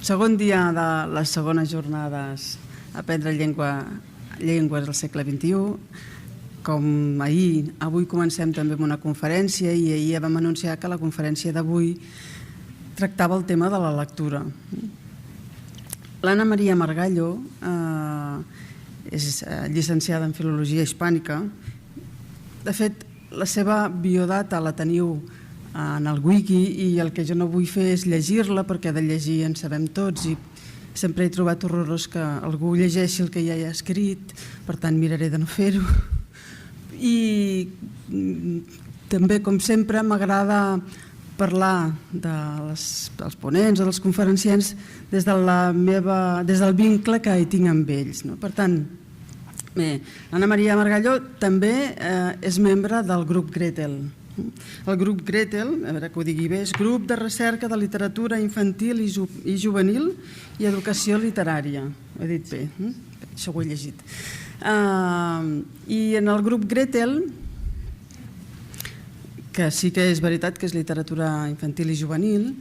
Segon dia de les segones jornades Aprendre llengües al segle XXI. Com ahir, avui comencem també amb una conferència i ahir vam anunciar que la conferència d'avui tractava el tema de la lectura. L'Anna Maria Margallo és llicenciada en Filologia Hispànica. De fet, la seva biodata la teniu en el wiki i el que jo no vull fer és llegir-la perquè de llegir en sabem tots i sempre he trobat horrorós que algú llegeixi el que ja hi ha escrit, per tant miraré de no fer-ho. I també, com sempre, m'agrada parlar dels ponents o dels conferenciants des del vincle que hi tinc amb ells. Per tant, l'Anna Maria Margallo també és membre del grup Gretel. El grup Gretel, a veure que ho digui bé, és Grup de Recerca de Literatura Infantil i Juvenil i Educació Literària. Ho he dit bé, això ho he llegit. I en el grup Gretel, que sí que és veritat que és literatura infantil i juvenil,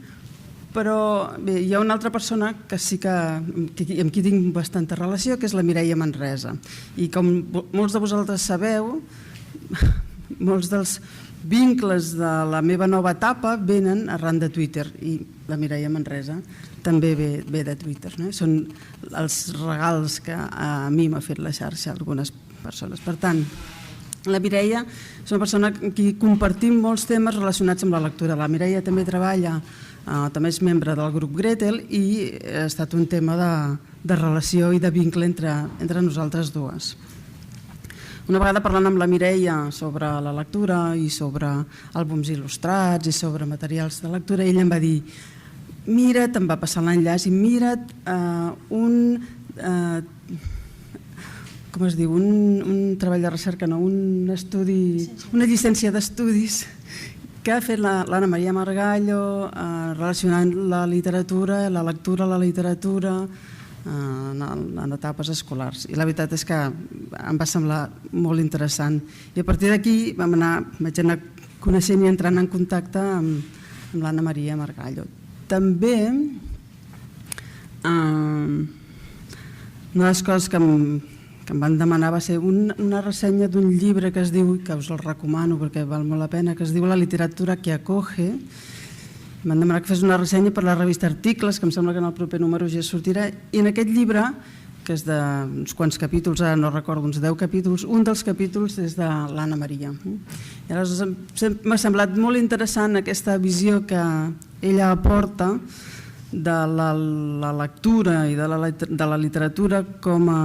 però bé, hi ha una altra persona que sí que amb qui tinc bastanta relació, que és la Mireia Manresa. I com molts de vosaltres sabeu, molts dels vincles de la meva nova etapa venen arran de Twitter i la Mireia Manresa també ve de Twitter. Són els regals que a mi m'ha fet la xarxa algunes persones. Per tant, la Mireia és una persona amb qui compartim molts temes relacionats amb la lectura. La Mireia també treballa, també és membre del grup Gretel i ha estat un tema de relació i de vincle entre nosaltres dues. Una vegada parlant amb la Mireia sobre la lectura i sobre àlbums il·lustrats i sobre materials de lectura, ella em va dir: mira't, em va passar l'enllaç, i mira't un treball de recerca, no, un estudi, una llicència d'estudis que ha fet l'Anna Maria Margallo relacionant la literatura, la lectura, la literatura en etapes escolars. I la veritat és que em va semblar molt interessant. I a partir d'aquí vaig anar coneixent i entrant en contacte amb l'Anna Maria Margallo. També una de les coses que em van demanar va ser una ressenya d'un llibre que es diu, que us el recomano perquè val molt la pena, que es diu La literatura que acoge. M'han demanat que fes una ressenya per la revista Articles, que em sembla que en el proper número ja sortirà, i en aquest llibre, que és d'uns quants capítols, ara no recordo, uns 10 capítols, un dels capítols és de l'Anna Maria. I aleshores m'ha semblat molt interessant aquesta visió que ella aporta de la lectura i de la literatura com a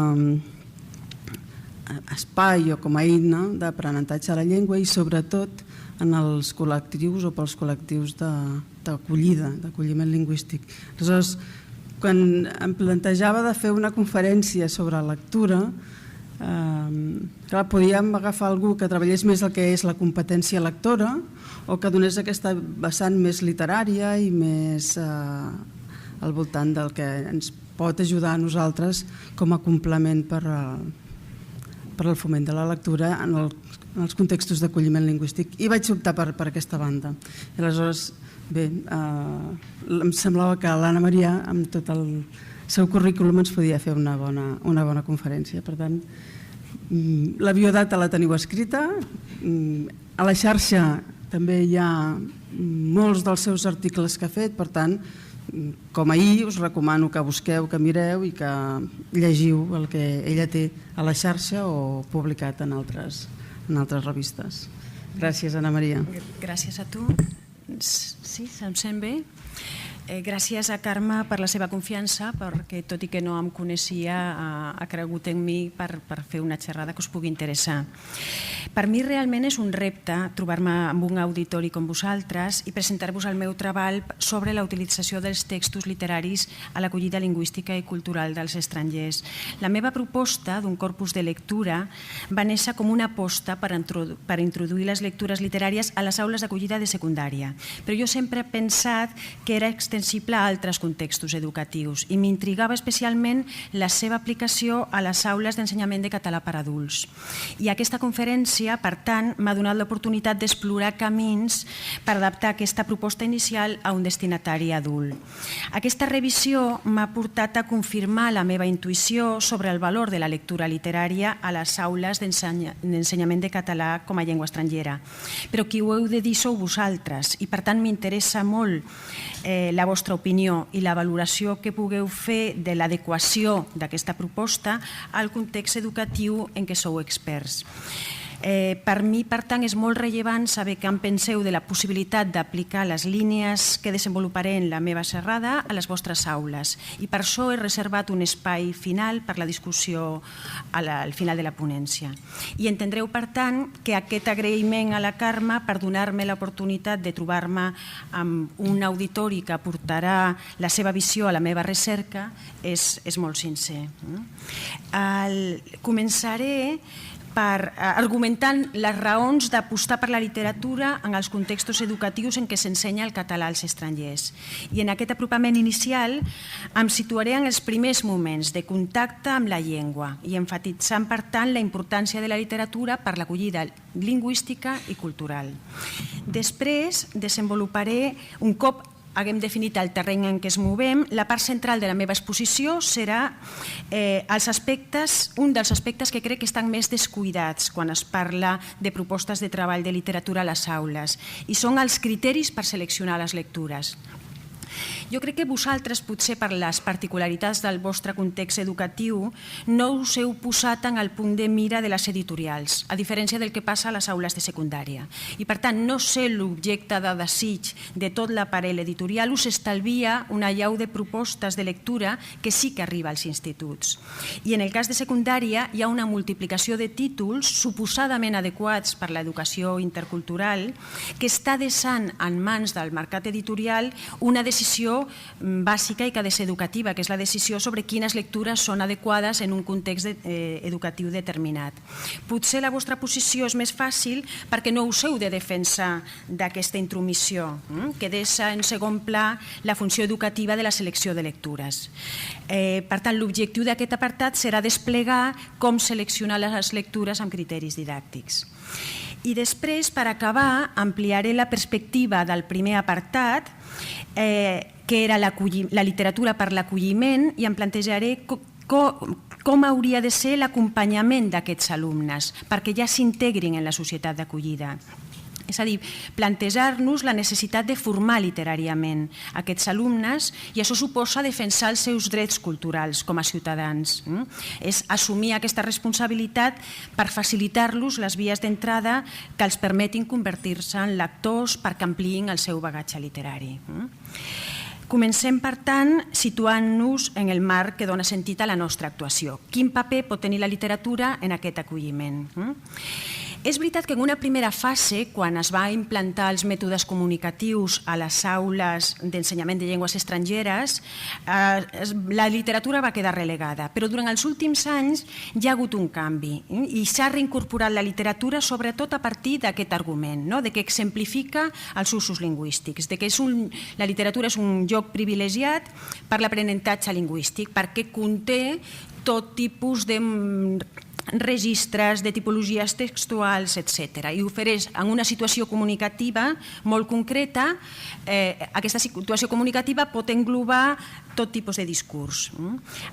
espai o com a eina d'aprenentatge de la llengua i sobretot en els col·lectius o pels col·lectius d'acollida, d'acolliment lingüístic. Aleshores, quan em plantejava de fer una conferència sobre lectura, podíem agafar algú que treballés més el que és la competència lectora o que donés aquesta vessant més literària i més al voltant del que ens pot ajudar a nosaltres com a complement per al foment de la lectura en els contextos d'acolliment lingüístic, i vaig optar per aquesta banda. I aleshores, bé, em semblava que l'Anna Maria, amb tot el seu currículum, ens podia fer una bona conferència. Per tant, la biodata la teniu escrita, a la xarxa també hi ha molts dels seus articles que ha fet, per tant, com ahir, us recomano que busqueu, que mireu i que llegiu el que ella té a la xarxa o publicat en altres revistes. Gràcies, Anna Maria. Gràcies a tu. Sí, se'm sent bé? Gràcies a Carme per la seva confiança, perquè tot i que no em coneixia ha cregut en mi per fer una xerrada que us pugui interessar. Per mi realment és un repte trobar-me amb un auditori com vosaltres i presentar-vos el meu treball sobre la utilització dels textos literaris a l'acollida lingüística i cultural dels estrangers. La meva proposta d'un corpus de lectura va néixer com una aposta per introduir les lectures literàries a les aules d'acollida de secundària, però jo sempre he pensat que era extensible extensible a altres contextos educatius i m'intrigava especialment la seva aplicació a les aules d'ensenyament de català per a adults. I aquesta conferència, per tant, m'ha donat l'oportunitat d'explorar camins per adaptar aquesta proposta inicial a un destinatari adult. Aquesta revisió m'ha portat a confirmar la meva intuïció sobre el valor de la lectura literària a les aules d'ensenyament de català com a llengua estrangera. Però qui ho heu de dir sou vosaltres i, per tant, m'interessa molt la vostra opinió i la valoració que pugueu fer de l'adequació d'aquesta proposta al context educatiu en què sou experts. Per mi, per tant, és molt rellevant saber què en penseu de la possibilitat d'aplicar les línies que desenvoluparé en la meva xerrada a les vostres aules i per això he reservat un espai final per la discussió al final de la ponència. I entendreu, per tant, que aquest agraïment a la Carme per donar-me l'oportunitat de trobar-me amb un auditori que aportarà la seva visió a la meva recerca és molt sincer. Començaré argumentant les raons d'apostar per la literatura en els contextos educatius en què s'ensenya el català als estrangers. I en aquest apropament inicial em situaré en els primers moments de contacte amb la llengua i enfatitzant, per tant, la importància de la literatura per l'acollida lingüística i cultural. Després desenvoluparé, un cop haguem definit el terreny en què es movem, la part central de la meva exposició serà un dels aspectes que crec que estan més descuidats quan es parla de propostes de treball de literatura a les aules i són els criteris per seleccionar les lectures. Jo crec que vosaltres, potser per les particularitats del vostre context educatiu, no us heu posat en el punt de mira de les editorials, a diferència del que passa a les aules de secundària. I, per tant, no ser l'objecte de desig de tot l'aparell editorial us estalvia una llau de propostes de lectura que sí que arriba als instituts. I en el cas de secundària hi ha una multiplicació de títols suposadament adequats per l'educació intercultural que està deixant en mans del mercat editorial una decisió bàsica i que ha de ser educativa, que és la decisió sobre quines lectures són adequades en un context educatiu determinat. Potser la vostra posició és més fàcil perquè no us heu de defensar d'aquesta intromissió, que deixa en segon pla la funció educativa de la selecció de lectures. Per tant, l'objectiu d'aquest apartat serà desplegar com seleccionar les lectures amb criteris didàctics. I després, per acabar, ampliaré la perspectiva del primer apartat, que era la literatura per l'acolliment, i em plantejaré com hauria de ser l'acompanyament d'aquests alumnes perquè ja s'integrin en la societat d'acollida. És a dir, plantejar-nos la necessitat de formar literàriament aquests alumnes i això suposa defensar els seus drets culturals com a ciutadans. És assumir aquesta responsabilitat per facilitar-los les vies d'entrada que els permetin convertir-se en lectors perquè ampliïn el seu bagatge literari. Comencem, per tant, situant-nos en el marc que dona sentit a la nostra actuació. Quin paper pot tenir la literatura en aquest acolliment? És veritat que en una primera fase, quan es va implantar els mètodes comunicatius a les aules d'ensenyament de llengües estrangeres, la literatura va quedar relegada, però durant els últims anys hi ha hagut un canvi i s'ha reincorporat la literatura sobretot a partir d'aquest argument, de que exemplifica els usos lingüístics, de que la literatura és un lloc privilegiat per l'aprenentatge lingüístic, perquè conté tot tipus de registres, de tipologies textuals, etc. I ofereix en una situació comunicativa molt concreta, aquesta situació comunicativa pot englobar tot tipus de discurs.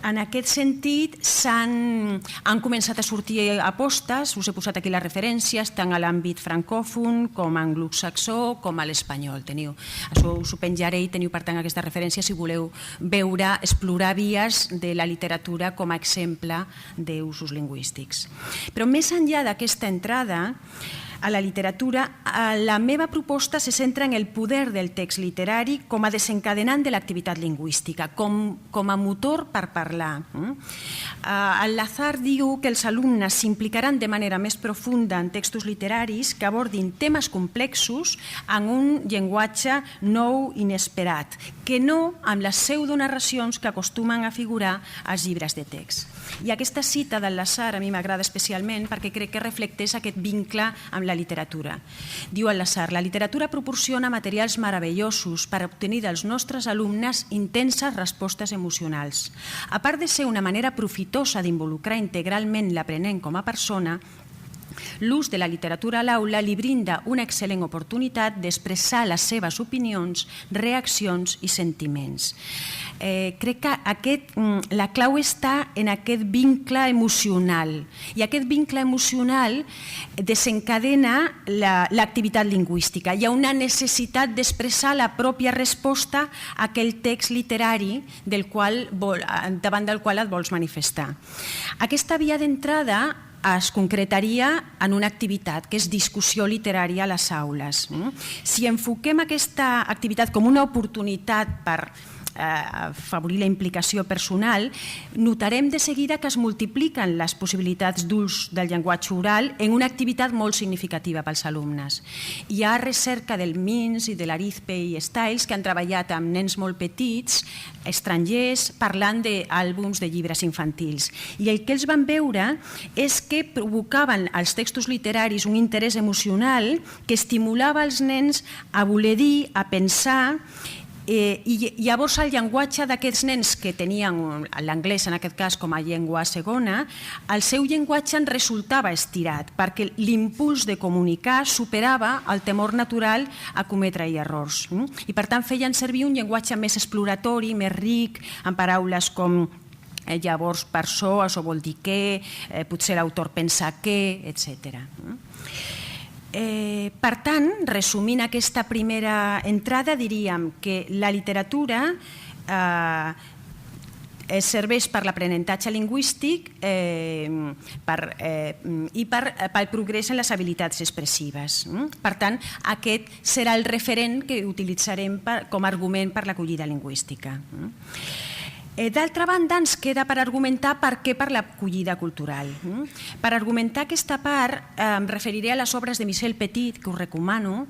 En aquest sentit, han començat a sortir apostes, us he posat aquí les referències, tant a l'àmbit francòfon com a anglosaxó com a l'espanyol. Això us ho penjaré i teniu per tant aquesta referència si voleu veure, explorar vies de la literatura com a exemple d'usos lingüístics. Però més enllà d'aquesta entrada a la literatura, la meva proposta se centra en el poder del text literari com a desencadenant de l'activitat lingüística, com a motor per parlar. El Lazar diu que els alumnes s'implicaran de manera més profunda en textos literaris que abordin temes complexos en un llenguatge nou i inesperat, que no amb les pseudonarracions que acostumen a figurar als llibres de text. I aquesta cita del Lazar a mi m'agrada especialment perquè crec que reflecteix aquest vincle amb la literatura. Diu Al-Azhar, la literatura proporciona materials meravellosos per obtenir dels nostres alumnes intenses respostes emocionals. A part de ser una manera profitosa d'involucrar integralment l'aprenent com a persona, l'ús de la literatura a l'aula li brinda una excel·lent oportunitat d'expressar les seves opinions, reaccions i sentiments. Crec que la clau està en aquest vincle emocional, i aquest vincle emocional desencadena l'activitat lingüística. Hi ha una necessitat d'expressar la pròpia resposta a aquell text literari davant del qual et vols manifestar. Aquesta via d'entrada es concretaria en una activitat que és discussió literària a les aules. Si enfoquem aquesta activitat com una oportunitat per afavorir la implicació personal, notarem de seguida que es multipliquen les possibilitats d'ús del llenguatge oral en una activitat molt significativa pels alumnes. Hi ha recerca del Mins i de l'Arizpe i Stiles que han treballat amb nens molt petits, estrangers, parlant d'àlbums de llibres infantils. I el que ells van veure és que provocaven als textos literaris un interès emocional que estimulava els nens a voler dir, a pensar. I llavors el llenguatge d'aquests nens que tenien l'anglès en aquest cas com a llengua segona, el seu llenguatge en resultava estirat perquè l'impuls de comunicar superava el temor natural a cometre errors. I per tant feien servir un llenguatge més exploratori, més ric, amb paraules com llavors per això, això vol dir què, potser l'autor pensa què, etc. Per tant, resumint aquesta primera entrada, diríem que la literatura serveix per l'aprenentatge lingüístic i pel progrés en les habilitats expressives. Per tant, aquest serà el referent que utilitzarem com a argument per l'acollida lingüística. D'altra banda, ens queda per argumentar per què per l'acollida cultural. Per argumentar aquesta part em referiré a les obres de Michel Petit, que us recomano.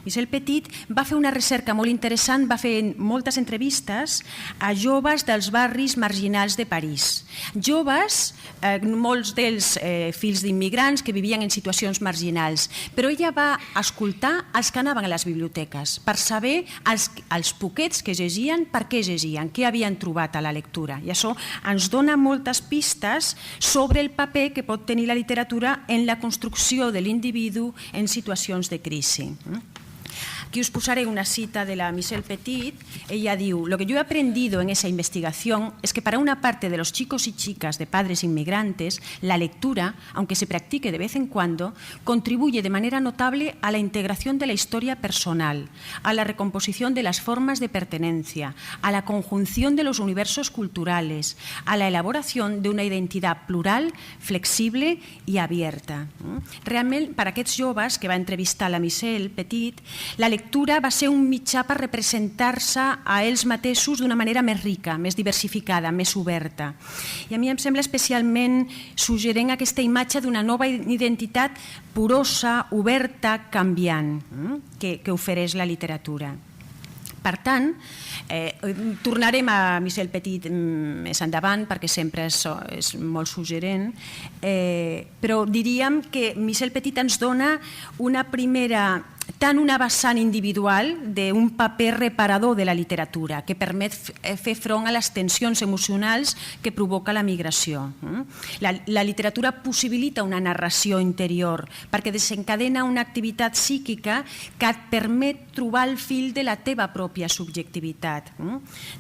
Michel Petit va fer una recerca molt interessant, va fer moltes entrevistes a joves dels barris marginals de París. Joves, molts d'ells fills d'immigrants que vivien en situacions marginals, però ella va escoltar els que anaven a les biblioteques per saber els poquets que llegien, per què llegien, què havien trobat a la lectura. I això ens dona moltes pistes sobre el paper que pot tenir la literatura en la construcció de l'individu en situacions de crisi. Aquí os posaré una cita de la Michel Petit. Ella diu: lo que yo he aprendido en esa investigación es que para una parte de los chicos y chicas de padres inmigrantes, la lectura, aunque se practique de vez en cuando, contribuye de manera notable a la integración de la historia personal, a la recomposición de las formas de pertenencia, a la conjunción de los universos culturales, a la elaboración de una identidad plural, flexible i abierta. Realment, per a aquests joves que va entrevistar la Michel Petit, la lectura va ser un mitjà per representar-se a ells mateixos d'una manera més rica, més diversificada, més oberta. I a mi em sembla especialment suggerent aquesta imatge d'una nova identitat porosa, oberta, canviant, que ofereix la literatura. Per tant, tornarem a Michel Petit més endavant perquè sempre és molt suggerent, però diríem que Michel Petit ens dona una primera, tant una vessant individual d'un paper reparador de la literatura que permet fer front a les tensions emocionals que provoca la migració. La literatura possibilita una narració interior perquè desencadena una activitat psíquica que et permet trobar el fil de la teva pròpia subjectivitat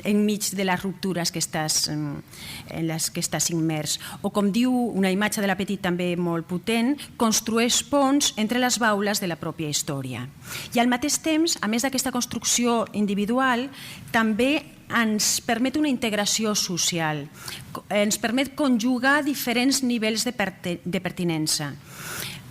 enmig de les ruptures en les que estàs immers. O com diu una imatge de la Petit també molt potent, construeix ponts entre les baules de la pròpia història. I al mateix temps, a més d'aquesta construcció individual, també ens permet una integració social, ens permet conjugar diferents nivells de pertinença.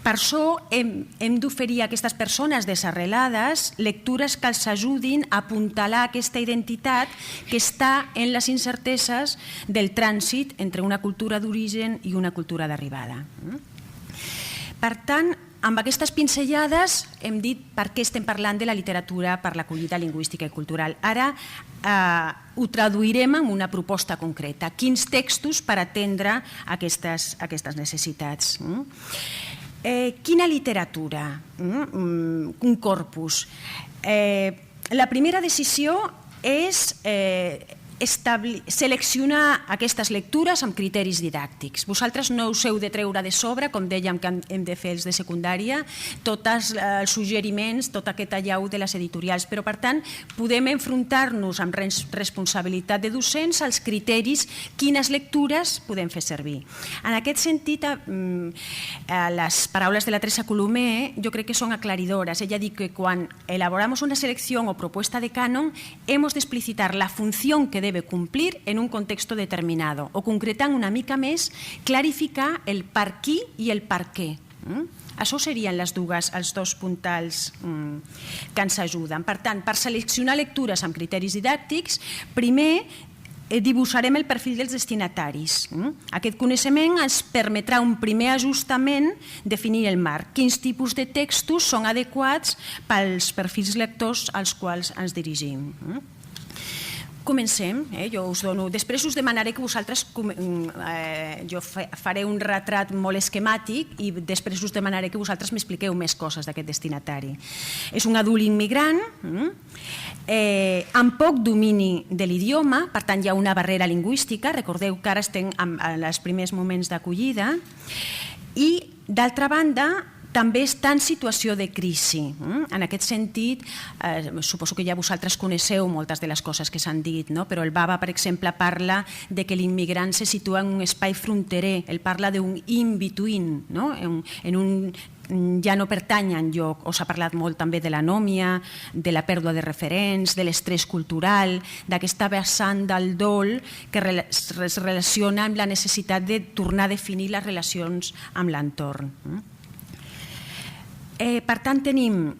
Per això hem d'oferir a aquestes persones desarrelades lectures que els ajudin a apuntalar aquesta identitat que està en les incerteses del trànsit entre una cultura d'origen i una cultura d'arribada. Per tant, amb aquestes pinzellades hem dit per què estem parlant de la literatura per l'acollida lingüística i cultural. Ara ho traduirem en una proposta concreta. Quins textos per atendre aquestes necessitats? Quina literatura? Un corpus. La primera decisió és seleccionar aquestes lectures amb criteris didàctics. Vosaltres no us heu de treure de sobre, com dèiem que hem de fer els de secundària, tots els suggeriments, tot aquest allau de les editorials, però per tant podem enfrontar-nos amb responsabilitat de docents als criteris, quines lectures podem fer servir. En aquest sentit, les paraules de la Teresa Colomer jo crec que són aclaridores. Ella diu que quan elaboramos una selección o propuesta de canon, hemos de explicitar la función que debe cumplir en un contexto determinado o concretant una mica més, clarificar el per qui i el per què. Això serien els dos puntals que ens ajuden. Per tant, per seleccionar lectures amb criteris didàctics, primer dibuixarem el perfil dels destinataris. Aquest coneixement ens permetrà un primer ajustament, definir el marc, quins tipus de textos són adequats pels perfils lectors als quals ens dirigim. Comencem, jo us dono... Després us demanaré que vosaltres... Jo faré un retrat molt esquemàtic i després us demanaré que vosaltres m'expliqueu més coses d'aquest destinatari. És un adult immigrant, amb poc domini de l'idioma, per tant hi ha una barrera lingüística, recordeu que ara estem en els primers moments d'acollida, i d'altra banda també està en situació de crisi. En aquest sentit, suposo que ja vosaltres coneixeu moltes de les coses que s'han dit, però el Baba, per exemple, parla de que l'immigrant se situa en un espai fronterer, ell parla d'un in-between, en un ja no pertany enlloc, o s'ha parlat molt també de l'anòmia, de la pèrdua de referents, de l'estrès cultural, d'aquesta vessant del dol que es relaciona amb la necessitat de tornar a definir les relacions amb l'entorn. Per tant, tenim,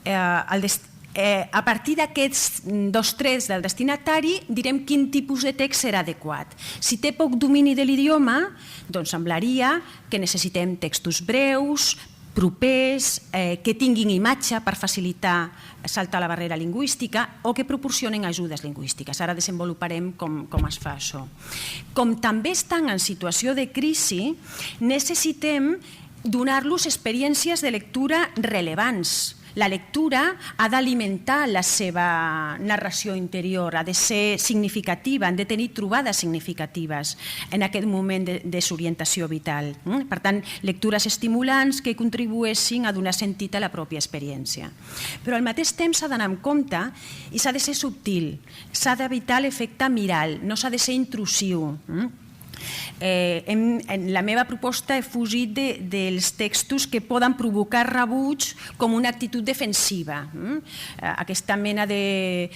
a partir d'aquests dos trets del destinatari, direm quin tipus de text serà adequat. Si té poc domini de l'idioma, doncs semblaria que necessitem textos breus, propers, que tinguin imatge per facilitar saltar la barrera lingüística o que proporcionen ajudes lingüístiques. Ara desenvoluparem com es fa això. Com també estan en situació de crisi, necessitem donar-los experiències de lectura rellevants. La lectura ha d'alimentar la seva narració interior, ha de ser significativa, han de tenir trobades significatives en aquest moment de desorientació vital. Per tant, lectures estimulants que contribueixin a donar sentit a la pròpia experiència. Però al mateix temps s'ha d'anar amb compte i s'ha de ser subtil, s'ha d'evitar l'efecte miral, no s'ha de ser intrusiu. En la meva proposta he fugit dels textos que poden provocar rebuig com una actitud defensiva. Aquesta mena de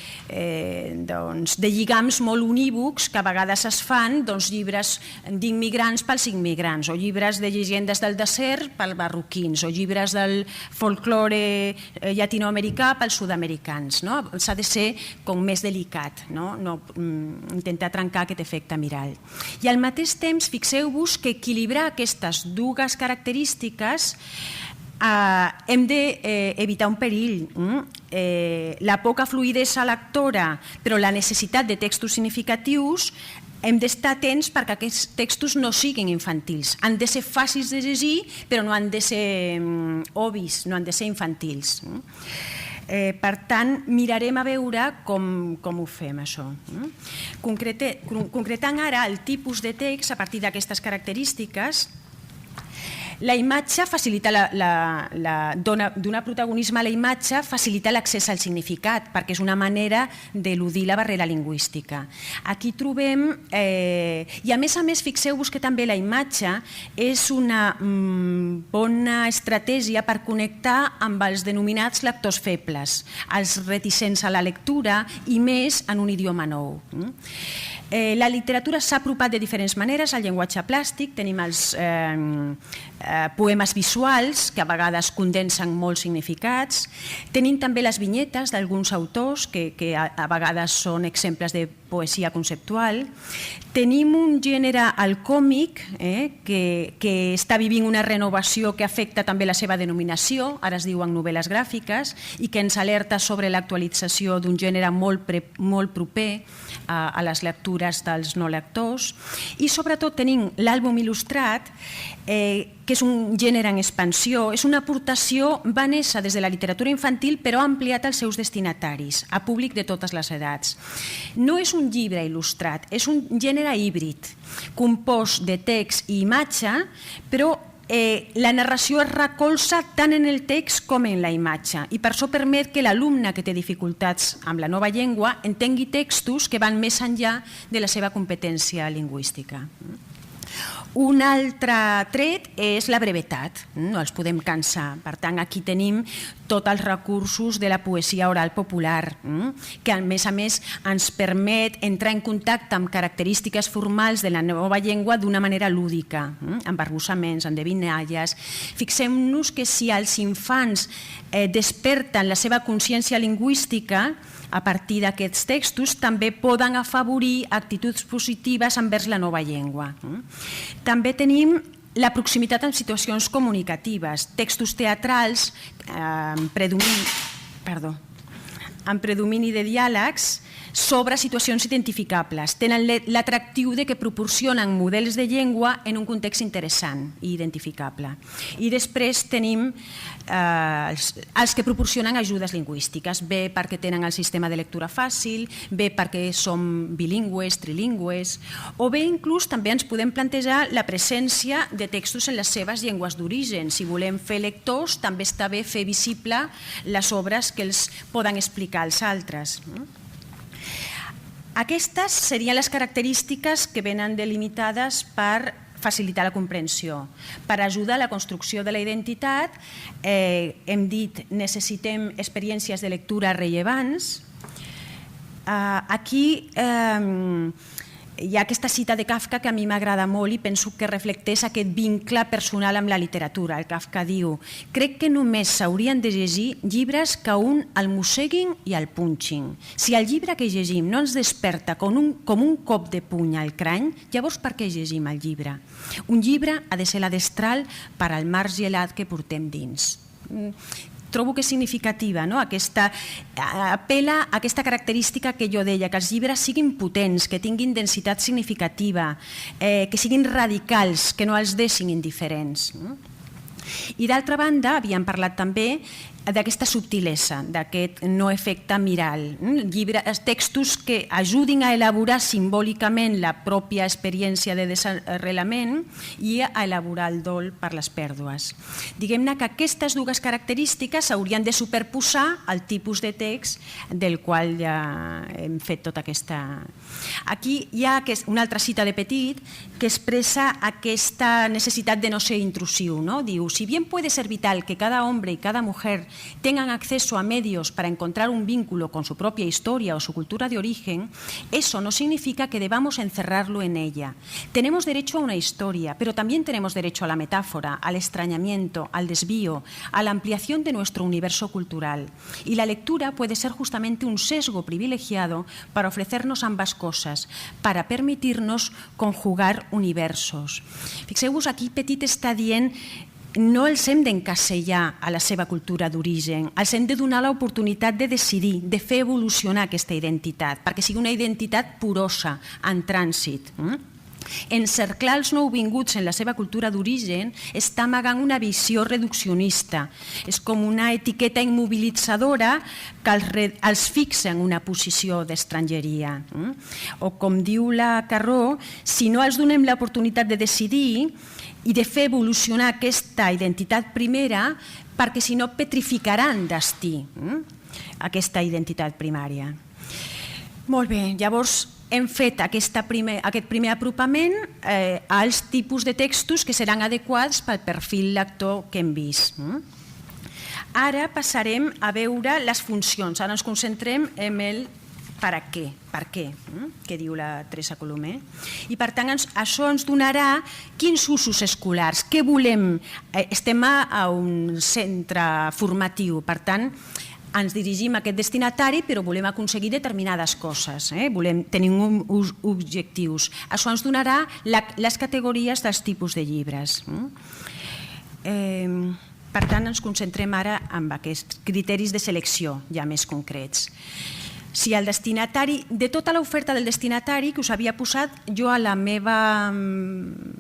lligams molt unívocs que a vegades es fan, llibres d'immigrants pels immigrants, o llibres de llegendes del desert pels marroquins, o llibres del folklore llatinoamericà pels sud-americans. S'ha de ser com més delicat, intentar trencar aquest efecte miral. I al mateix temps, fixeu-vos que equilibrar aquestes dues característiques hem d'evitar un perill. La poca fluïdesa lectora, però la necessitat de textos significatius, hem d'estar atents perquè aquests textos no siguin infantils. Han de ser fàcils de llegir, però no han de ser obvis, no han de ser infantils. Per tant, mirarem a veure com ho fem, això. Concretant ara el tipus de text a partir d'aquestes característiques, la imatge facilita donar protagonisme a la imatge, facilita l'accés al significat, perquè és una manera d'eludir la barrera lingüística. Aquí trobem, i a més, fixeu-vos que també la imatge és una bona estratègia per connectar amb els denominats lectors febles, els reticents a la lectura i més en un idioma nou. La literatura s'ha apropat de diferents maneres al llenguatge plàstic. Tenim els poemes visuals, que a vegades condensen molts significats. Tenim també les vinyetes d'alguns autors, que a vegades són exemples de poesia conceptual. Tenim un gènere, el còmic, que està vivint una renovació que afecta també la seva denominació, ara es diuen novel·les gràfiques, i que ens alerta sobre l'actualització d'un gènere molt proper a les lectures dels no lectors. I sobretot tenim l'àlbum il·lustrat, que és un gènere en expansió, és una aportació, va néixer des de la literatura infantil però ha ampliat els seus destinataris, a públic de totes les edats. No és un llibre il·lustrat, és un gènere híbrid, compost de text i imatge, però la narració es recolza tant en el text com en la imatge i per això permet que l'alumne que té dificultats amb la nova llengua entengui textos que van més enllà de la seva competència lingüística. Un altre tret és la brevetat, no els podem cansar. Per tant, aquí tenim tots els recursos de la poesia oral popular, que a més ens permet entrar en contacte amb característiques formals de la nova llengua d'una manera lúdica, amb arbussaments, amb endevinalles. Fixem-nos que si els infants desperten la seva consciència lingüística a partir d'aquests textos, també poden afavorir actituds positives envers la nova llengua. També tenim la proximitat en situacions comunicatives, textos teatrals amb predomini de diàlegs sobre situacions identificables. Tenen l'atractiu de que proporcionen models de llengua en un context interessant i identificable. I després tenim els que proporcionen ajudes lingüístiques, bé perquè tenen el sistema de lectura fàcil, bé perquè som bilingües, trilingües, o bé inclús també ens podem plantejar la presència de textos en les seves llengües d'origen. Si volem fer lectors, també està bé fer visible les obres que els poden explicar als altres. Aquestes serien les característiques que venen delimitades per facilitar la comprensió. Per ajudar a la construcció de la identitat, hem dit necessitem experiències de lectura rellevants. Aquí hi ha aquesta cita de Kafka que a mi m'agrada molt i penso que reflecteix aquest vincle personal amb la literatura. El Kafka diu: crec que només s'haurien de llegir llibres que un el mosseguin i el punxin. Si el llibre que llegim no ens desperta com un cop de puny al crany, llavors per què llegim el llibre? Un llibre ha de ser la destral per al mar gelat que portem dins. Trobo que és significativa, apela a aquesta característica que jo deia, que els llibres siguin potents, que tinguin densitat significativa, que siguin radicals, que no els deixin indiferents. I d'altra banda, havíem parlat també d'aquesta subtilesa, d'aquest no efecte miral. Textos que ajudin a elaborar simbòlicament la pròpia experiència de desarrelament i a elaborar el dol per les pèrdues. Diguem-ne que aquestes dues característiques s'haurien de superposar al tipus de text del qual ja hem fet tota aquesta... Aquí hi ha una altra cita de Petit que expressa aquesta necessitat de no ser intrusiu. Diu: si bien puede ser vital que cada hombre y cada mujer tengan acceso a medios para encontrar un vínculo con su propia historia o su cultura de origen, eso no significa que debamos encerrarlo en ella. Tenemos derecho a una historia, pero también tenemos derecho a la metáfora, al extrañamiento, al desvío, a la ampliación de nuestro universo cultural. Y la lectura puede ser justamente un sesgo privilegiado para ofrecernos ambas cosas, para permitirnos conjugar universos. Fixeu-vos, aquí Petit està dient: no els hem d'encasellar a la seva cultura d'origen, els hem de donar l'oportunitat de decidir, de fer evolucionar aquesta identitat, perquè sigui una identitat porosa, en trànsit. Encerclar els nouvinguts en la seva cultura d'origen està amagant una visió reduccionista. És com una etiqueta immobilitzadora que els fixa en una posició d'estrangeria. O com diu la Carró, si no els donem l'oportunitat de decidir i de fer evolucionar aquesta identitat primera, perquè si no petrificaran destí aquesta identitat primària. Molt bé, llavors hem fet aquest primer apropament als tipus de textos que seran adequats pel perfil lector que hem vist. Ara passarem a veure les funcions. Ara ens concentrem en el per què, que diu la Teresa Colomer. I per tant això ens donarà quins usos escolars, què volem. Estem a un centre formatiu, per tant ens dirigim a aquest destinatari, però volem aconseguir determinades coses, tenim uns objectius. Això ens donarà les categories dels tipus de llibres. Per tant, ens concentrem ara en aquests criteris de selecció ja més concrets. Si el destinatari, de tota l'oferta del destinatari que us havia posat, jo a la meva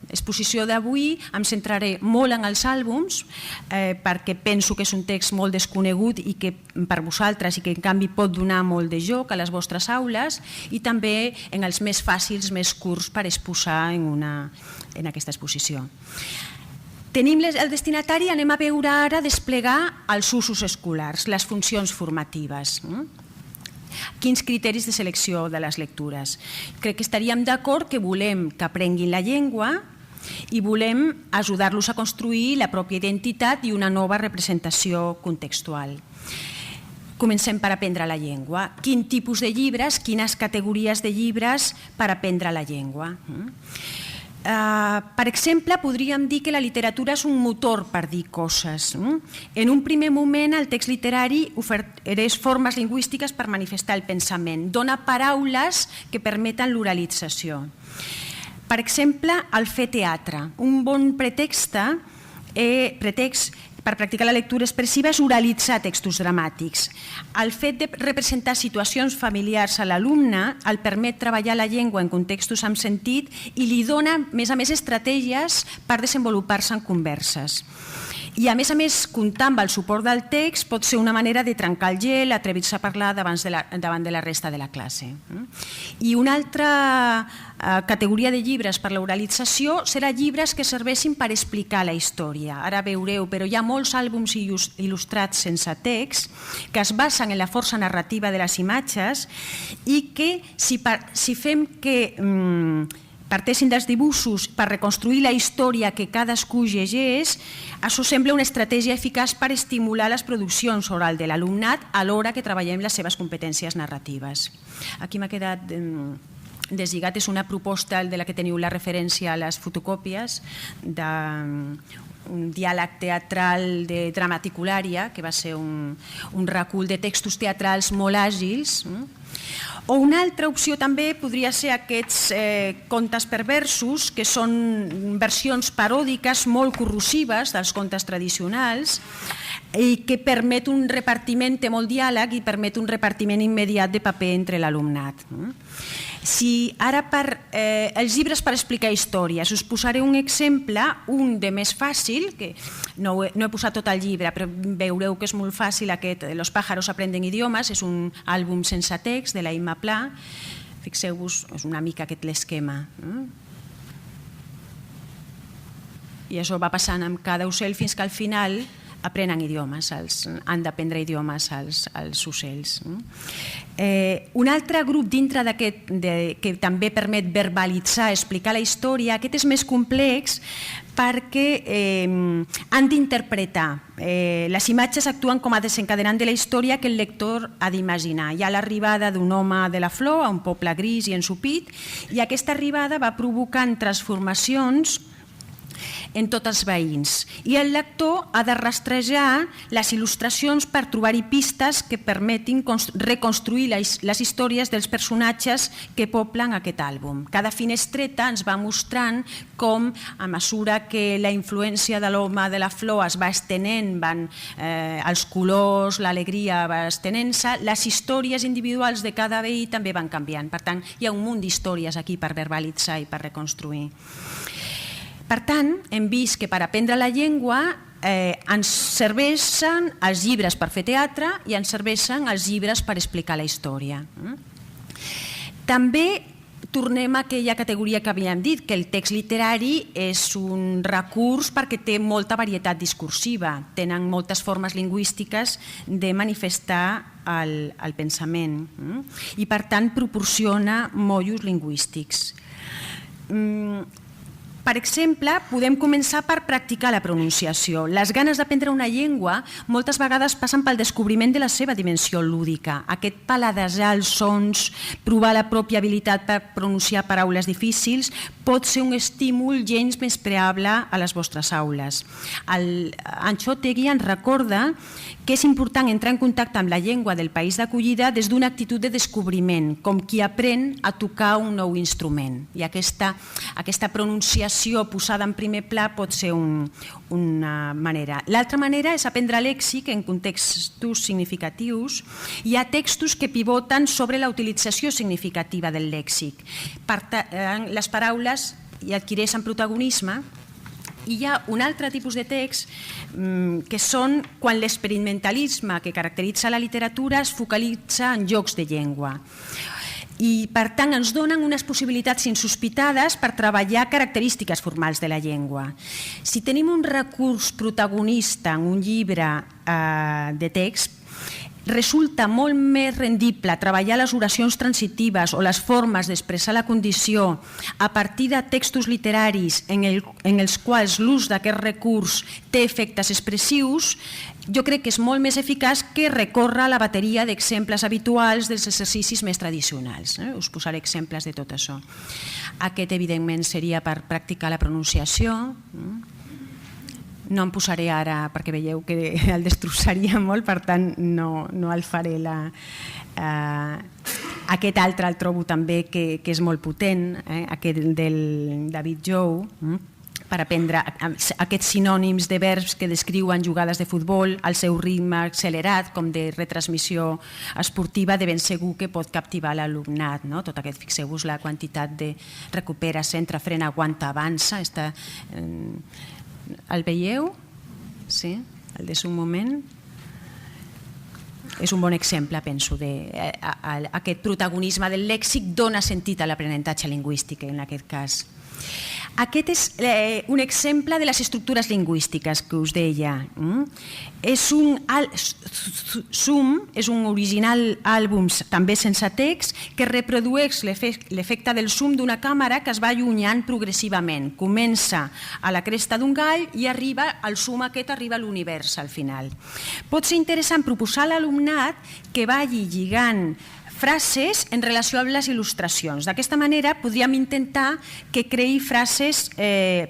exposició d'avui em centraré molt en els àlbums perquè penso que és un text molt desconegut i que per vosaltres i que en canvi pot donar molt de joc a les vostres aules, i també en els més fàcils, més curts per exposar en aquesta exposició. Tenim el destinatari, anem a veure ara desplegar els usos escolars, les funcions formatives. Quins criteris de selecció de les lectures? Crec que estaríem d'acord que volem que aprenguin la llengua i volem ajudar-los a construir la pròpia identitat i una nova representació contextual. Comencem per aprendre la llengua. Quin tipus de llibres, quines categories de llibres per aprendre la llengua? Per exemple, podríem dir que la literatura és un motor per dir coses. En un primer moment, el text literari ofereix formes lingüístiques per manifestar el pensament, dona paraules que permeten l'oralització. Per exemple, el fer teatre. Un bon pretext per practicar la lectura expressiva és oralitzar textos dramàtics. El fet de representar situacions familiars a l'alumne el permet treballar la llengua en contextos amb sentit i li dona, a més, estratègies per desenvolupar-se en converses. I a més, comptar amb el suport del text pot ser una manera de trencar el gel, atrevir-se a parlar davant de la resta de la classe. I una altra categoria de llibres per l'oralització serà llibres que serveixin per explicar la història. Ara veureu, però hi ha molts àlbums il·lustrats sense text que es basen en la força narrativa de les imatges i que si fem que parteixin dels dibuixos per reconstruir la història que cadascú llegeix, això sembla una estratègia eficaç per estimular les produccions oral de l'alumnat alhora que treballem les seves competències narratives. Aquí m'ha quedat deslligat, és una proposta de la que teniu la referència a les fotocòpies d'un diàleg teatral de Dramaticularia, que va ser un recull de textos teatrals molt àgils. O una altra opció també podria ser aquests contes perversos, que són versions paròdiques molt corrosives dels contes tradicionals i que permet un repartiment, té molt diàleg i permet un repartiment immediat de paper entre l'alumnat. Si ara els llibres per explicar històries, us posaré un exemple, un de més fàcil, que no he posat tot el llibre, però veureu que és molt fàcil aquest, Los pájaros aprenden idiomes, és un àlbum sense text de la Imma Pla. Fixeu-vos, és una mica aquest l'esquema. I això va passant amb cada ocell fins que al final aprenen idiomes, han d'aprendre idiomes els ocells. Un altre grup dintre d'aquest que també permet verbalitzar, explicar la història, aquest és més complex perquè han d'interpretar. Les imatges actuen com a desencadenant de la història que el lector ha d'imaginar. Hi ha l'arribada d'un home de la flor a un poble gris i ensopit, i aquesta arribada va provocant transformacions en tots els veïns. I el lector ha de rastrejar les il·lustracions per trobar-hi pistes que permetin reconstruir les històries dels personatges que poblen aquest àlbum. Cada finestreta ens va mostrant com, a mesura que la influència de l'home de la flor es va estenent, els colors, l'alegria va estenent-se, les històries individuals de cada veí també van canviant. Per tant, hi ha un munt d'històries aquí per verbalitzar i per reconstruir. Per tant, hem vist que per aprendre la llengua ens serveixen els llibres per fer teatre i ens serveixen els llibres per explicar la història. També tornem a aquella categoria que havíem dit, que el text literari és un recurs perquè té molta varietat discursiva, tenen moltes formes lingüístiques de manifestar el pensament i per tant proporciona motllos lingüístics. Per exemple, podem començar per practicar la pronunciació. Les ganes d'aprendre una llengua moltes vegades passen pel descobriment de la seva dimensió lúdica. Aquest paladejar els sons, provar la pròpia habilitat per pronunciar paraules difícils, pot ser un estímul gens menyspreable a les vostres aules. Anxo Otegui ens recorda que és important entrar en contacte amb la llengua del país d'acollida des d'una actitud de descobriment, com qui aprèn a tocar un nou instrument. I aquesta pronunciació posada en primer pla pot ser una manera. L'altra manera és aprendre lèxic en contextos significatius. Hi ha textos que pivoten sobre la utilització significativa del lèxic. Per tant, les paraules hi adquireixen protagonisme. I hi ha un altre tipus de text que són quan l'experimentalisme que caracteritza la literatura es focalitza en jocs de llengua. I, per tant, ens donen unes possibilitats insospitades per treballar característiques formals de la llengua. Si tenim un recurs protagonista en un llibre de text, resulta molt més rendible treballar les oracions transitives o les formes d'expressar la condició a partir de textos literaris en els quals l'ús d'aquest recurs té efectes expressius. Jo crec que és molt més eficaç que recórrer a la bateria d'exemples habituals dels exercicis més tradicionals. Us posaré exemples de tot això. Aquest, evidentment, seria per practicar la pronunciació. No em posaré ara perquè veieu que el destrossaria molt, per tant no el faré. Aquest altre el trobo també que és molt potent, aquest del David Jou, per aprendre aquests sinònims de verbs que descriuen jugades de futbol, el seu ritme accelerat, com de retransmissió esportiva, de ben segur que pot captivar l'alumnat. Tot aquest, fixeu-vos la quantitat de recupera, centra, frena, aguanta, avança. El veieu? Sí? El de un moment? És un bon exemple, penso, aquest protagonisme del lèxic dona sentit a l'aprenentatge lingüístic en aquest cas. Aquest és un exemple de les estructures lingüístiques que us deia. Zoom és un original àlbum també sense text que reprodueix l'efecte del zoom d'una càmera que es va allunyant progressivament. Comença a la cresta d'un gall i el zoom aquest arriba a l'univers al final. Pot ser interessant proposar a l'alumnat que vagi lligant frases en relació amb les il·lustracions. D'aquesta manera podríem intentar que creï frases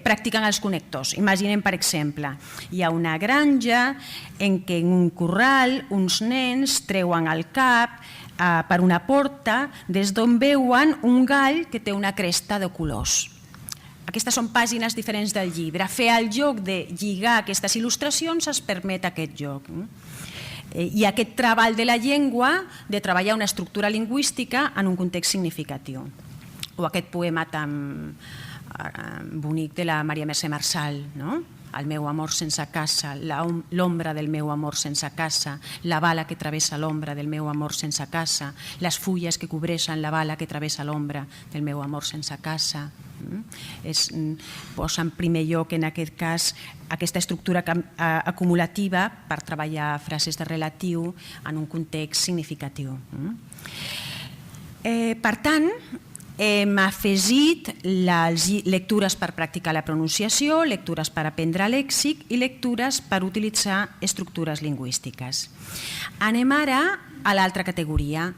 practicant els connectors. Imaginem, per exemple, hi ha una granja en què en un corral uns nens treuen el cap per una porta des d'on veuen un gall que té una cresta de colors. Aquestes són pàgines diferents del llibre. Fer el joc de lligar aquestes il·lustracions es permet aquest joc. I aquest treball de la llengua, de treballar una estructura lingüística en un context significatiu. O aquest poema tan bonic de la Maria Mercè Marçal, el meu amor sense casa, l'ombra del meu amor sense casa, la bala que travessa l'ombra del meu amor sense casa, les fulles que cobreixen la bala que travessa l'ombra del meu amor sense casa. Posa en primer lloc, en aquest cas, aquesta estructura acumulativa per treballar frases de relatiu en un context significatiu. Per tant, hem afegit les lectures per practicar la pronunciació, lectures per aprendre lèxic i lectures per utilitzar estructures lingüístiques. Anem ara a l'altra categoria.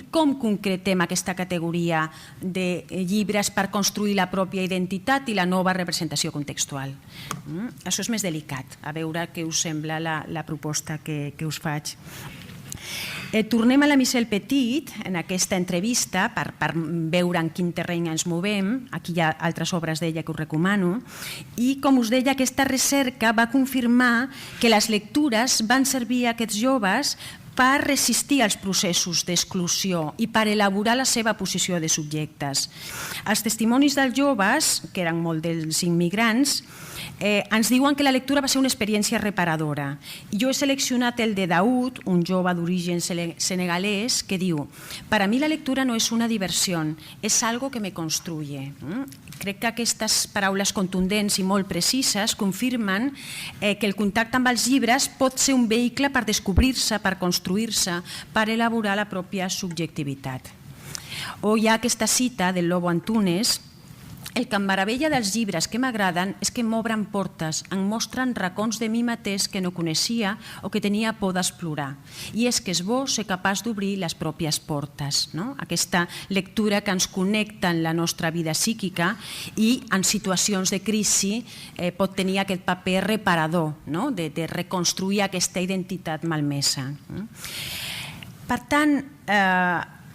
Com concretem aquesta categoria de llibres per construir la pròpia identitat i la nova representació contextual? Això és més delicat, a veure què us sembla la proposta que us faig. Tornem a la Michelle Petit en aquesta entrevista per veure en quin terreny ens movem. Aquí hi ha altres obres d'ella que us recomano. I, com us deia, aquesta recerca va confirmar que les lectures van servir a aquests joves per resistir als processos d'exclusió i per elaborar la seva posició de subjectes. Els testimonis dels joves, que eren molt dels immigrants, ens diuen que la lectura va ser una experiència reparadora. Jo he seleccionat el de Daoud, un jove d'origen senegalès, que diu: «Para mí la lectura no es una diversión, es algo que me construye». Crec que aquestes paraules contundents i molt precises confirmen que el contacte amb els llibres pot ser un vehicle per descobrir-se, per construir-se, per elaborar la pròpia subjectivitat. O hi ha aquesta cita del Lobo Antunes El que em meravella dels llibres que m'agraden és que m'obren portes, em mostren racons de mi mateix que no coneixia o que tenia por d'explorar. I és que és bo ser capaç d'obrir les pròpies portes. Aquesta lectura que ens connecta en la nostra vida psíquica i en situacions de crisi pot tenir aquest paper reparador, de reconstruir aquesta identitat malmesa. Per tant,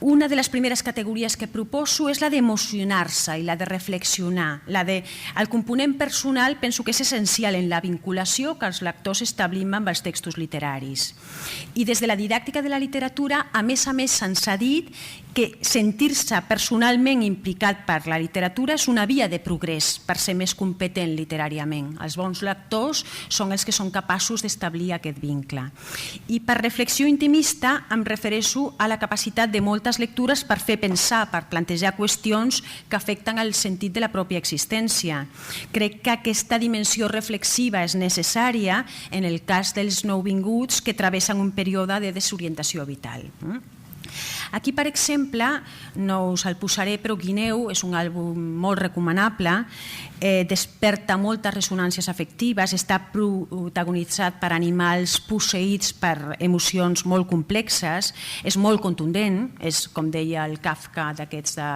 una de les primeres categories que proposo és la d'emocionar-se i la de reflexionar. El component personal penso que és essencial en la vinculació que els lectors establim amb els textos literaris. I des de la didàctica de la literatura, a més se'ns ha dit que sentir-se personalment implicat per la literatura és una via de progrés per ser més competent literàriament. Els bons lectors són els que són capaços d'establir aquest vincle. I per reflexió intimista em refereixo a la capacitat de moltes lectures per fer pensar, per plantejar qüestions que afecten el sentit de la pròpia existència. Crec que aquesta dimensió reflexiva és necessària en el cas dels nouvinguts que travessen un període de desorientació vital. Aquí, per exemple, no us el posaré, però Guineu és un àlbum molt recomanable, desperta moltes ressonàncies afectives, està protagonitzat per animals posseïts per emocions molt complexes, és molt contundent, és, com deia el Kafka, d'aquests de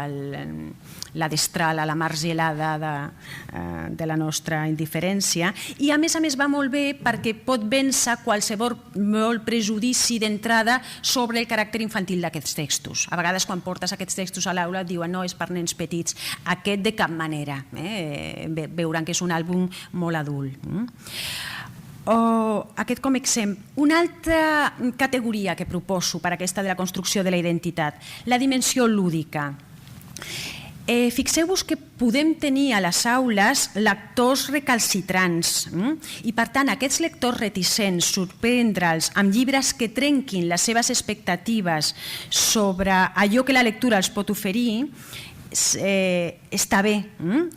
la destral a la mar gelada de la nostra indiferència, i a més va molt bé perquè pot vèncer qualsevol prejudici d'entrada sobre el caràcter infantil d'aquests textos. A vegades quan portes aquests textos a l'aula et diuen no, és per nens petits. Aquest de cap manera. Veuran que és un àlbum molt adult. Aquest com a exemple. Una altra categoria que proposo per aquesta de la construcció de la identitat, la dimensió lúdica. Fixeu-vos que podem tenir a les aules lectors recalcitrants i, per tant, aquests lectors reticents, sorprendre'ls amb llibres que trenquin les seves expectatives sobre allò que la lectura els pot oferir, està bé.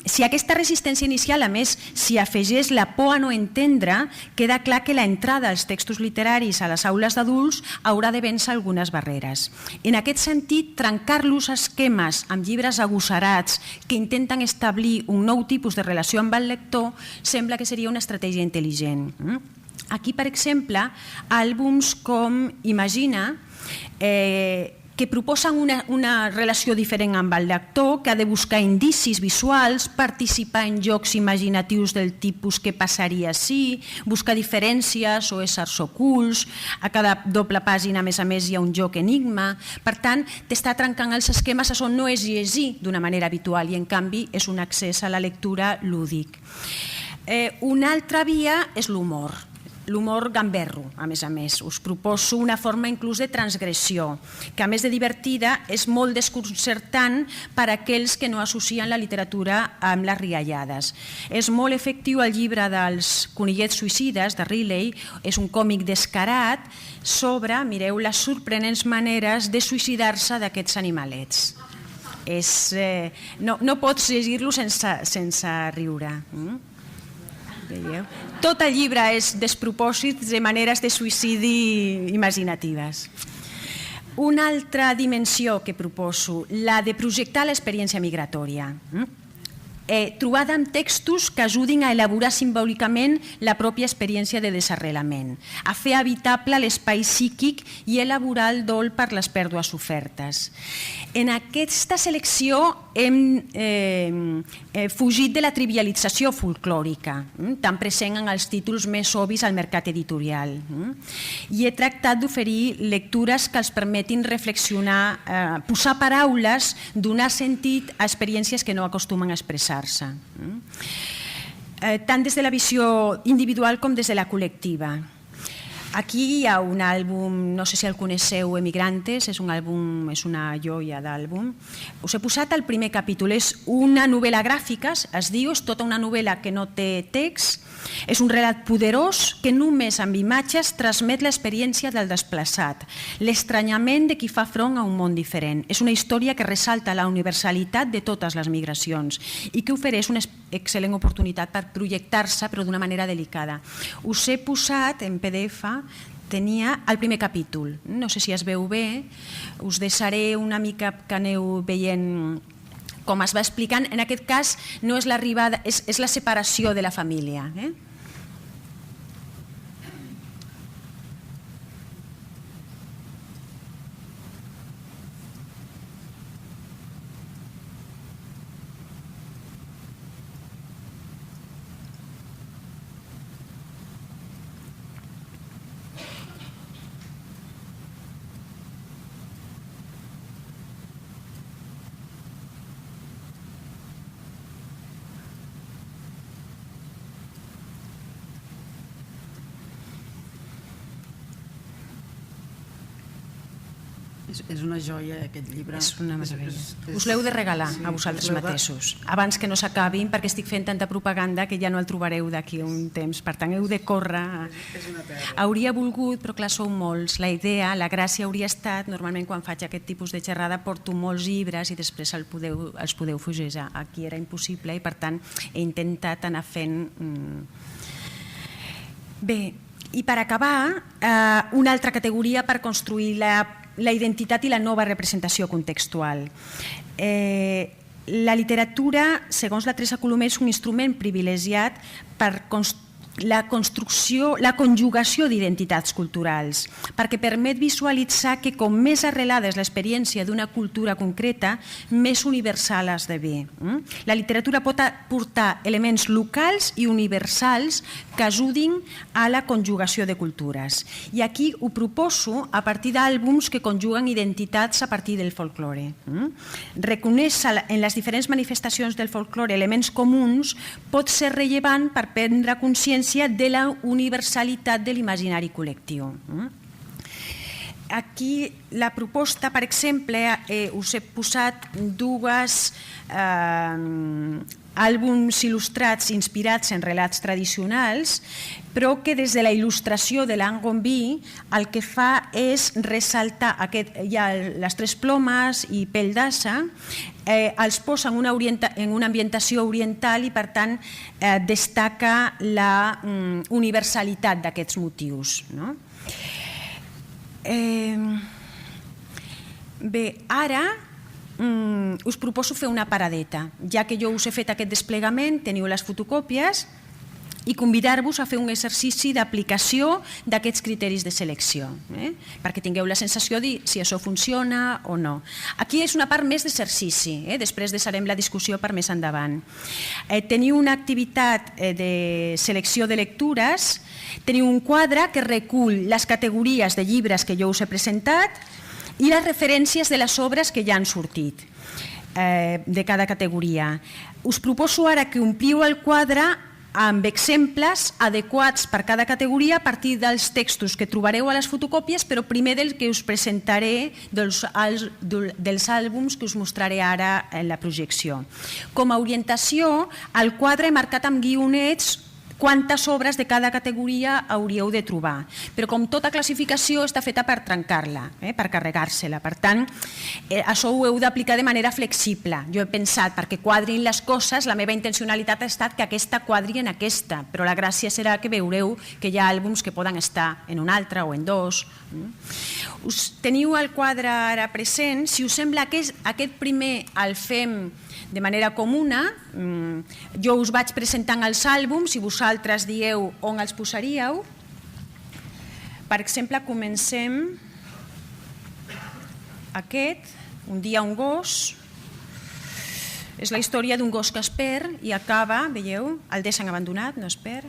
Si aquesta resistència inicial, a més, s'hi afegeix la por a no entendre, queda clar que l'entrada als textos literaris a les aules d'adults haurà de vèncer algunes barreres. En aquest sentit, trencar-los esquemes amb llibres agosarats que intenten establir un nou tipus de relació amb el lector sembla que seria una estratègia intel·ligent. Aquí, per exemple, àlbums com Imagina, que proposen una relació diferent amb el lector, que ha de buscar indicis visuals, participar en jocs imaginatius del tipus què passaria si, buscar diferències o éssers ocults, a cada doble pàgina, a més, hi ha un joc enigma. Per tant, t'està trencant els esquemes, això no és llegir d'una manera habitual i, en canvi, és un accés a la lectura lúdic. Una altra via és l'humor. L'humor gamberro, a més. Us proposo una forma inclús de transgressió, que a més de divertida és molt desconcertant per a aquells que no associen la literatura amb les riallades. És molt efectiu el llibre dels conillets suïcides, de Riley, és un còmic descarat sobre, mireu, les sorprenents maneres de suïcidar-se d'aquests animalets. No pots llegir-lo sense riure. Tot el llibre és despropòsits de maneres de suïcidi imaginatives. Una altra dimensió que proposo, la de projectar l'experiència migratòria, trobada en textos que ajudin a elaborar simbòlicament la pròpia experiència de desarrelament, a fer habitable l'espai psíquic i elaborar el dol per les pèrdues sofertes. En aquesta selecció hem fugit de la trivialització folclòrica, tan present en els títols més obvis al mercat editorial, i he tractat d'oferir lectures que els permetin reflexionar, posar paraules, donar sentit a experiències que no acostumen a expressar-se, tant des de la visió individual com des de la col·lectiva. Aquí hi ha un àlbum, no sé si el coneixeu, Emigrantes, és un àlbum, és una joia d'àlbum. Us he posat el primer capítol, és una novel·la gràfica, es diu, és tota una novel·la que no té text, és un relat poderós que només amb imatges transmet l'experiència del desplaçat, l'estranyament de qui fa front a un món diferent. És una història que ressalta la universalitat de totes les migracions i que ofereix una excel·lent oportunitat per projectar-se, però d'una manera delicada. Us he posat en PDF, tenia el primer capítol. No sé si es veu bé, us deixaré una mica que aneu veient com es va explicant, en aquest cas no és l'arribada, és la separació de la família. És una joia, aquest llibre. És una meravella. Us l'heu de regalar a vosaltres mateixos, abans que no s'acabin, perquè estic fent tanta propaganda que ja no el trobareu d'aquí a un temps. Per tant, heu de córrer. Hauria volgut, però clar, sou molts. La idea, la gràcia hauria estat, normalment quan faig aquest tipus de xerrada porto molts llibres i després els podeu fugejar. Aquí era impossible i per tant he intentat anar fent... Bé, i per acabar, una altra categoria per construir la identitat i la nova representació contextual. La literatura, segons la Teresa Colomer, és un instrument privilegiat per la construcció, la conjugació d'identitats culturals, perquè permet visualitzar que com més arrelada és l'experiència d'una cultura concreta, més universal esdevé. La literatura pot portar elements locals i universals que ajudin a la conjugació de cultures. I aquí ho proposo a partir d'àlbums que conjuguen identitats a partir del folklore. Reconèixer en les diferents manifestacions del folklore elements comuns pot ser rellevant per prendre consciència de la universalitat de l'imaginari col·lectiu. Aquí la proposta, per exemple, us he posat dues àlbums il·lustrats inspirats en relats tradicionals, però que des de la il·lustració de l'Anne Gomby el que fa és ressaltar hi ha les tres plomes i pell d'assa, els posa en una ambientació oriental i per tant destaca la universalitat d'aquests motius. Bé, ara us proposo fer una paradeta, ja que jo us he fet aquest desplegament, teniu les fotocòpies, i convidar-vos a fer un exercici d'aplicació d'aquests criteris de selecció, perquè tingueu la sensació de si això funciona o no. Aquí és una part més d'exercici, després deixarem la discussió per més endavant. Teniu una activitat de selecció de lectures, teniu un quadre que recull les categories de llibres que jo us he presentat i les referències de les obres que ja han sortit de cada categoria. Us proposo ara que ompliu el quadre amb exemples adequats per cada categoria a partir dels textos que trobareu a les fotocòpies, però primer del que us presentaré dels àlbums que us mostraré ara en la projecció. Com a orientació, al quadre he marcat amb guionets quantes obres de cada categoria hauríeu de trobar. Però com tota classificació està feta per trencar-la, per carregar-se-la. Per tant, això ho heu d'aplicar de manera flexible. Jo he pensat, perquè quadrin les coses, la meva intencionalitat ha estat que aquesta quadri en aquesta, però la gràcia serà que veureu que hi ha àlbums que poden estar en un altre o en dos. Teniu el quadre ara present. Si us sembla que aquest primer el fem de manera comuna, jo us vaig presentant els àlbums i vosaltres dieu on els posaríeu. Per exemple, comencem aquest, Un dia un gos. És la història d'un gos que es perd i acaba, veieu, el deixen abandonat, no es perd.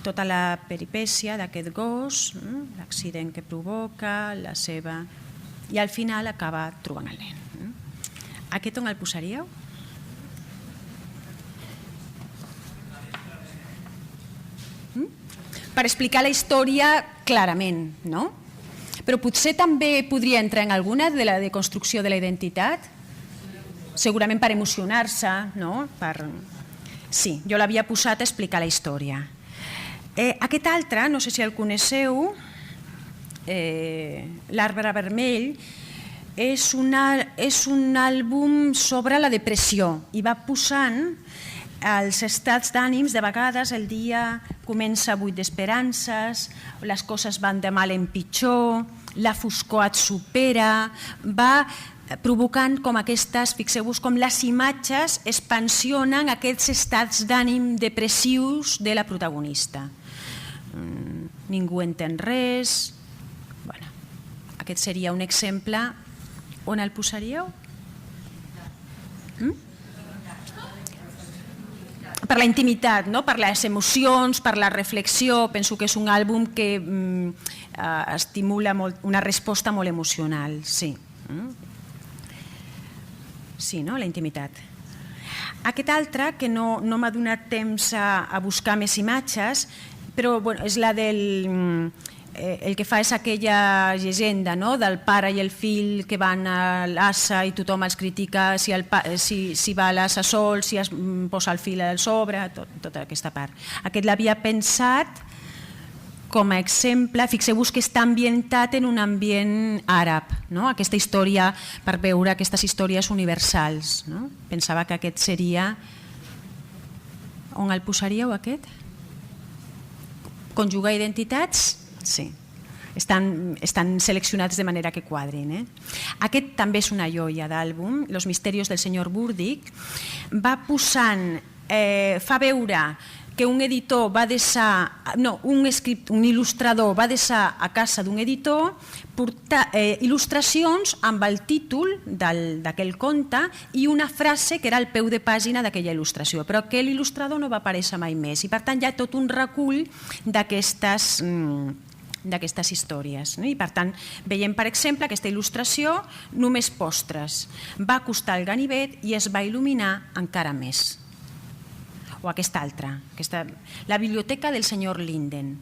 Tota la peripècia d'aquest gos, l'accident que provoca, la seva... I al final acaba trobant el nen. Aquest on el posaríeu? Per explicar la història clarament, no? Però potser també podria entrar en alguna de la deconstrucció de la identitat? Segurament per emocionar-se, no? Sí, jo l'havia posat a explicar la història. Aquest altre, no sé si el coneixeu, L'arbre vermell, és un àlbum sobre la depressió i va posant els estats d'ànims. De vegades el dia comença buit d'esperances, les coses van de mal en pitjor, la foscor et supera, va provocant com aquestes, fixeu-vos com les imatges expansionen aquests estats d'ànim depressius de la protagonista. Ningú entén res. Bueno, aquest seria un exemple. On el posaríeu? Per la intimitat, no? Per les emocions, per la reflexió. Penso que és un àlbum que estimula una resposta molt emocional, sí. Sí, no? La intimitat. Aquest altre, que no m'ha donat temps a buscar més imatges, però és la del... El que fa és aquella llegenda del pare i el fill que van a l'assa i tothom els critica si va a l'assa sol, si es posa el fil al sobre, tota aquesta part. Aquest l'havia pensat com a exemple, fixeu-vos que està ambientat en un ambient àrab, aquesta història, per veure aquestes històries universals. Pensava que aquest seria... On el posaríeu, aquest? Conjugar identitats? Sí. Estan seleccionats de manera que quadrin. Aquest també és una joia d'àlbum, Los misterios del senyor Burdick. Va posant, fa veure que un editor va deixar, un il·lustrador va deixar a casa d'un editor il·lustracions amb el títol d'aquell conte i una frase que era al peu de pàgina d'aquella il·lustració, però aquell il·lustrador no va aparèixer mai més i per tant hi ha tot un recull d'aquestes històries. I per tant veiem, per exemple, aquesta il·lustració només postres. Va acostar el ganivet i es va il·luminar encara més. O aquesta altra, la biblioteca del senyor Linden.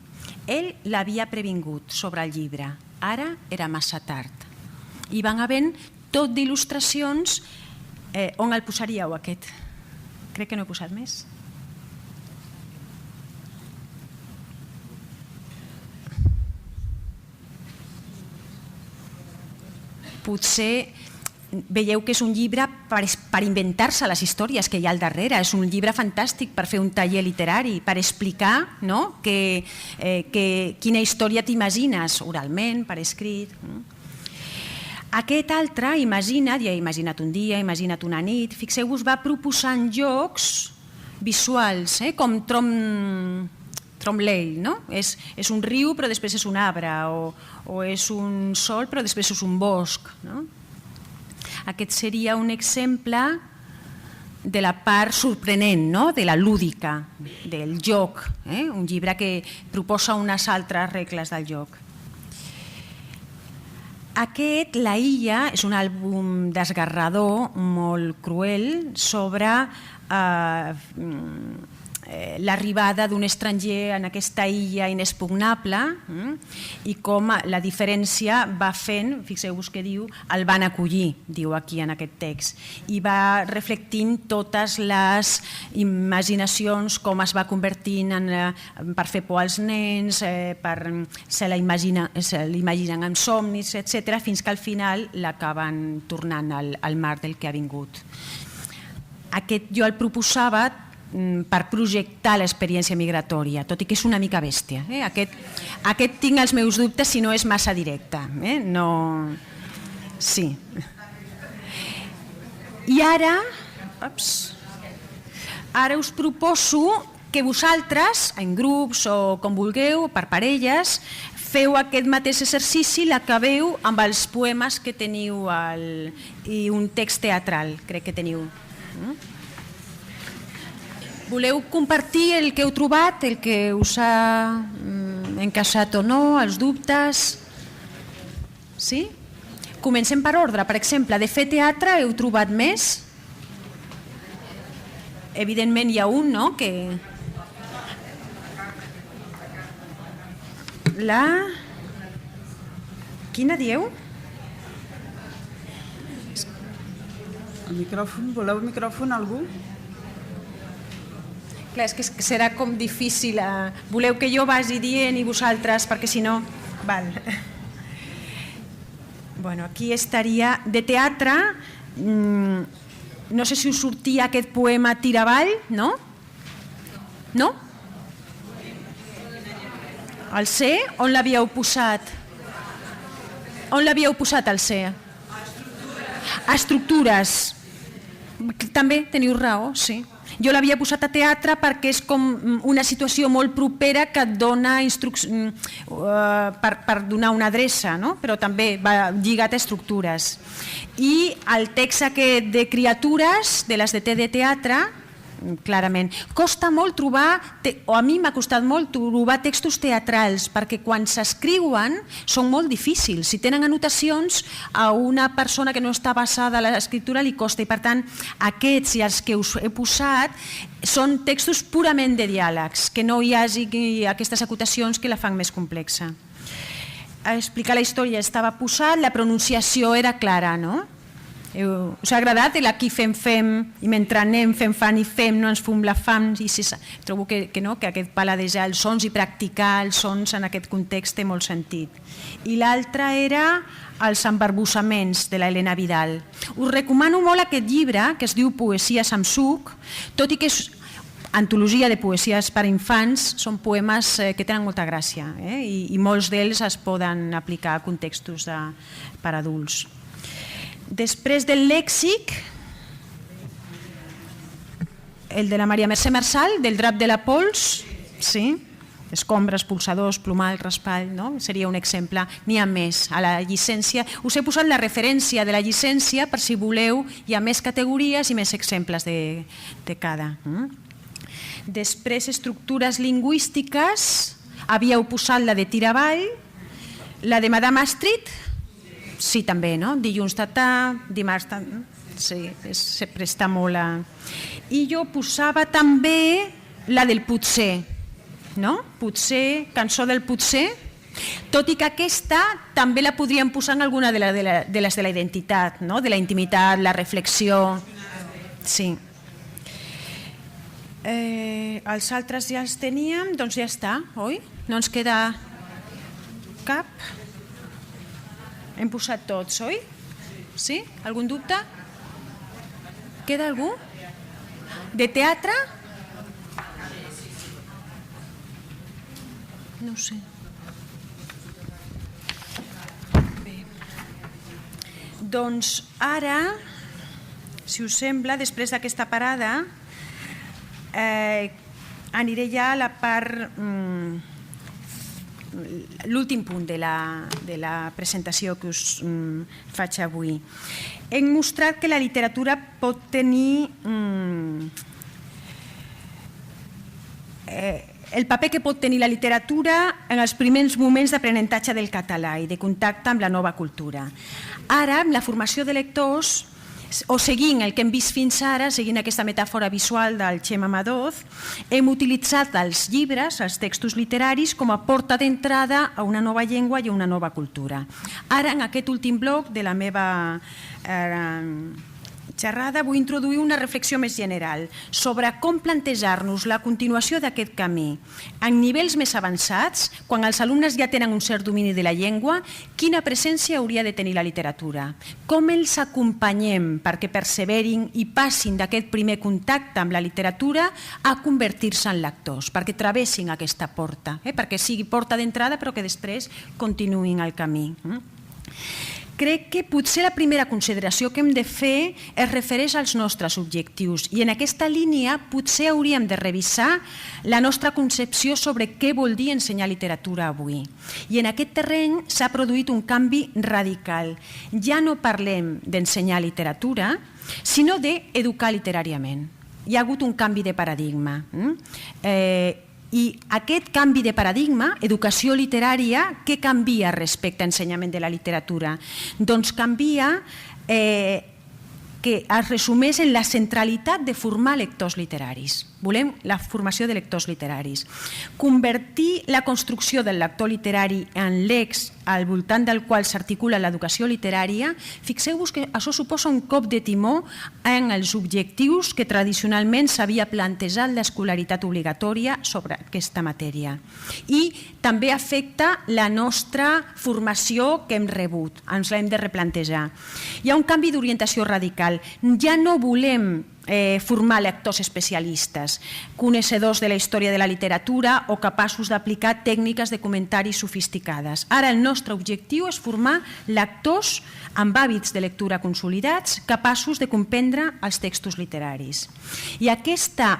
Ell l'havia previngut sobre el llibre, ara era massa tard. I van havent tot d'il·lustracions. On el posaríeu, aquest? Crec que no he posat més. Potser veieu que és un llibre per inventar-se les històries que hi ha al darrere. És un llibre fantàstic per fer un taller literari, per explicar quina història t'imagines oralment, per escrit. Aquest altre, imagina't un dia, imagina't una nit, fixeu-vos, va proposant jocs visuals, com Tromley, no? És un riu però després és un arbre, o és un sol però després és un bosc. Aquest seria un exemple de la part sorprenent, de la lúdica, del joc, un llibre que proposa unes altres regles del joc. Aquest, La illa, és un àlbum desgarrador, molt cruel, sobre l'arribada d'un estranger en aquesta illa inexpugnable i com la diferència va fent, fixeu-vos que diu, el van acollir, diu aquí en aquest text, i va reflectint totes les imaginacions, com es va convertint per fer por als nens, se l'imaginen en somnis, etc., fins que al final l'acaben tornant al mar del que ha vingut. Aquest jo el proposava per projectar l'experiència migratòria, tot i que és una mica bèstia. Aquest tinc els meus dubtes si no és massa directe. Sí. I ara us proposo que vosaltres, en grups o com vulgueu, per parelles, feu aquest mateix exercici, l'acabeu amb els poemes que teniu i un text teatral, crec que teniu. Voleu compartir el que heu trobat, el que us ha encaixat o no, els dubtes? Sí? Comencem per ordre. Per exemple, de fer teatre heu trobat més? Evidentment hi ha un, no? Quina dieu? El micròfon, voleu micròfon algú? Clar, és que serà com difícil. Voleu que jo vagi dient i vosaltres, perquè si no... Val. Bueno, aquí estaria... De teatre, no sé si us sortia aquest poema Tiravall, no? No? El C, on l'havíeu posat? On l'havíeu posat, el C? Estructures. També teniu raó, sí. Jo l'havia posat a teatre perquè és com una situació molt propera que et dona per donar una adreça, no? Però també va lligat a estructures. I el text aquest de criatures, de les de teatre, clarament. Costa molt trobar, o a mi m'ha costat molt trobar textos teatrals, perquè quan s'escriuen són molt difícils. Si tenen anotacions, a una persona que no està basada a l'escriptura li costa, i per tant aquests i els que us he posat són textos purament de diàlegs, que no hi hagi aquestes acotacions que la fan més complexa. A explicar la història estava posat, la pronunciació era clara, no? Us ha agradat aquí fem i mentre anem fem fan i fem no ens fum la fam, trobo que aquest paladejar els sons i practicar els sons en aquest context té molt sentit. I l'altre era els embarbussaments de l'Helena Vidal. Us recomano molt aquest llibre que es diu Poesies amb suc, tot i que és antologia de poesies per a infants, són poemes que tenen molta gràcia i molts d'ells es poden aplicar a contextos per a adults. Després del lèxic, el de la Maria Mercè Marçal, del drap de la pols, sí, escombres, pulsadors, plomall, raspall, seria un exemple, n'hi ha més. A la llicència, us he posat la referència de la llicència per si voleu, hi ha més categories i més exemples de cada. Després, estructures lingüístiques, havíeu posat la de Tiravall, la de Madame Astrid. Sí, també, no? Dilluns tatà, dimarts tatà, sí, se presta molt a... I jo posava també la del potser, no? Potser, cançó del potser, tot i que aquesta també la podríem posar en alguna de les de la identitat, no? De la intimitat, la reflexió, sí. Els altres ja els teníem, doncs ja està, oi? No ens queda cap... Hem posat tots, oi? Sí? Algun dubte? Queda algú? De teatre? No ho sé. Bé. Doncs ara, si us sembla, després d'aquesta parada, aniré ja a la part... l'últim punt de la presentació que us faig avui. Hem mostrat que la literatura pot tenir el paper que pot tenir la literatura en els primers moments d'aprenentatge del català i de contacte amb la nova cultura. Ara, amb la formació de lectors, o seguint el que hem vist fins ara, seguint aquesta metàfora visual del Chema Madoz, hem utilitzat els llibres, els textos literaris, com a porta d'entrada a una nova llengua i a una nova cultura. Ara, en aquest últim bloc de la meva xerrada, vull introduir una reflexió més general sobre com plantejar-nos la continuació d'aquest camí. En nivells més avançats, quan els alumnes ja tenen un cert domini de la llengua, quina presència hauria de tenir la literatura? Com els acompanyem perquè perseverin i passin d'aquest primer contacte amb la literatura a convertir-se en lectors, perquè travessin aquesta porta, perquè sigui porta d'entrada però que després continuïn el camí. Crec que potser la primera consideració que hem de fer es refereix als nostres objectius i en aquesta línia potser hauríem de revisar la nostra concepció sobre què vol dir ensenyar literatura avui. I en aquest terreny s'ha produït un canvi radical. Ja no parlem d'ensenyar literatura, sinó d'educar literàriament. Hi ha hagut un canvi de paradigma. I aquest canvi de paradigma, educació literària, què canvia respecte a ensenyament de la literatura? Doncs canvia que es resumeix en la centralitat de formar lectors literaris. Volem la formació de lectors literaris. Convertir la construcció del lector literari en l'ex al voltant del qual s'articula l'educació literària, fixeu-vos que això suposa un cop de timó en els objectius que tradicionalment s'havia plantejat l'escolaritat obligatòria sobre aquesta matèria. I també afecta la nostra formació que hem rebut, ens l'hem de replantejar. Hi ha un canvi d'orientació radical. Ja no volem formar lectors especialistes, coneixedors de la història de la literatura o capaços d'aplicar tècniques de comentari sofisticades. Ara el nostre objectiu és formar lectors amb hàbits de lectura consolidats, capaços de comprendre els textos literaris. I aquesta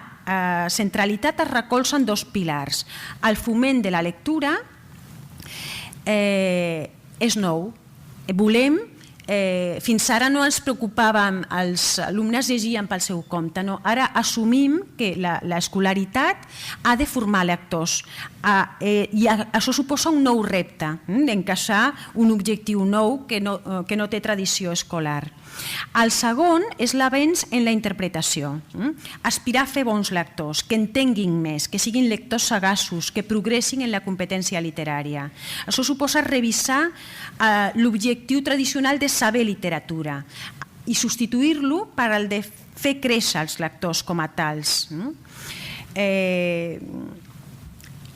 centralitat es recolza en dos pilars. El foment de la lectura és nou. Volem fins ara no ens preocupàvem, els alumnes llegien pel seu compte, no? Ara assumim que l'escolaritat ha de formar lectors i això suposa un nou repte, d'encaixar un objectiu nou que no té tradició escolar. El segon és l'avenç en la interpretació, aspirar a fer bons lectors, que entenguin més, que siguin lectors sagaços, que progressin en la competència literària. Això suposa revisar l'objectiu tradicional de saber literatura i substituir-lo per al de fer créixer els lectors com a tals.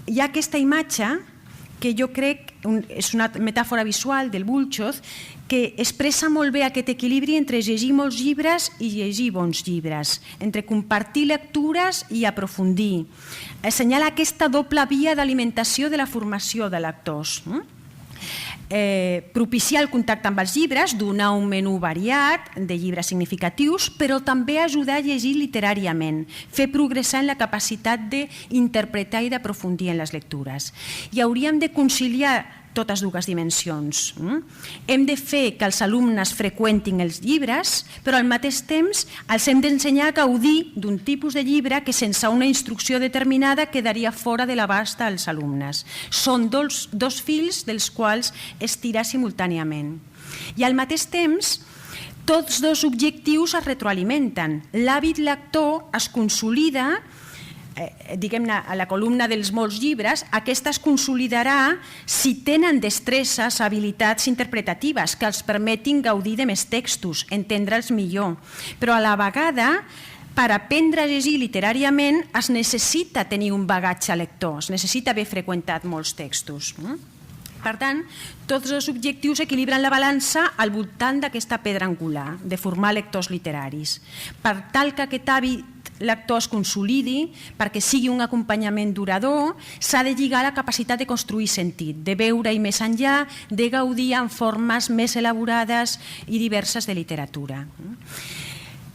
Hi ha aquesta imatge que jo crec és una metàfora visual del Bulchov que expressa molt bé aquest equilibri entre llegir molts llibres i llegir bons llibres, entre compartir lectures i aprofundir. Assenyala aquesta doble via d'alimentació de la formació de lectors. Propiciar el contacte amb els llibres, donar un menú variat de llibres significatius, però també ajudar a llegir literàriament, fer progressar en la capacitat d'interpretar i d'aprofundir en les lectures. I hauríem de conciliar totes dues dimensions. Hem de fer que els alumnes freqüentin els llibres, però al mateix temps els hem d'ensenyar a gaudir d'un tipus de llibre que sense una instrucció determinada quedaria fora de l'abast dels alumnes. Són dos fils dels quals estirar simultàniament. I al mateix temps, tots dos objectius es retroalimenten. L'hàbit lector es consolida, diguem-ne, a la columna dels molts llibres, aquesta es consolidarà si tenen destresses, habilitats interpretatives que els permetin gaudir de més textos, entendre'ls millor. Però a la vegada, per aprendre a llegir literàriament es necessita tenir un bagatge lector, es necessita haver freqüentat molts textos. Per tant, tots els objectius equilibren la balança al voltant d'aquesta pedra angular, de formar lectors literaris. Per tal que aquest hàbit lector es consolidi, perquè sigui un acompanyament durador, s'ha de lligar la capacitat de construir sentit, de veure-hi més enllà, de gaudir en formes més elaborades i diverses de literatura.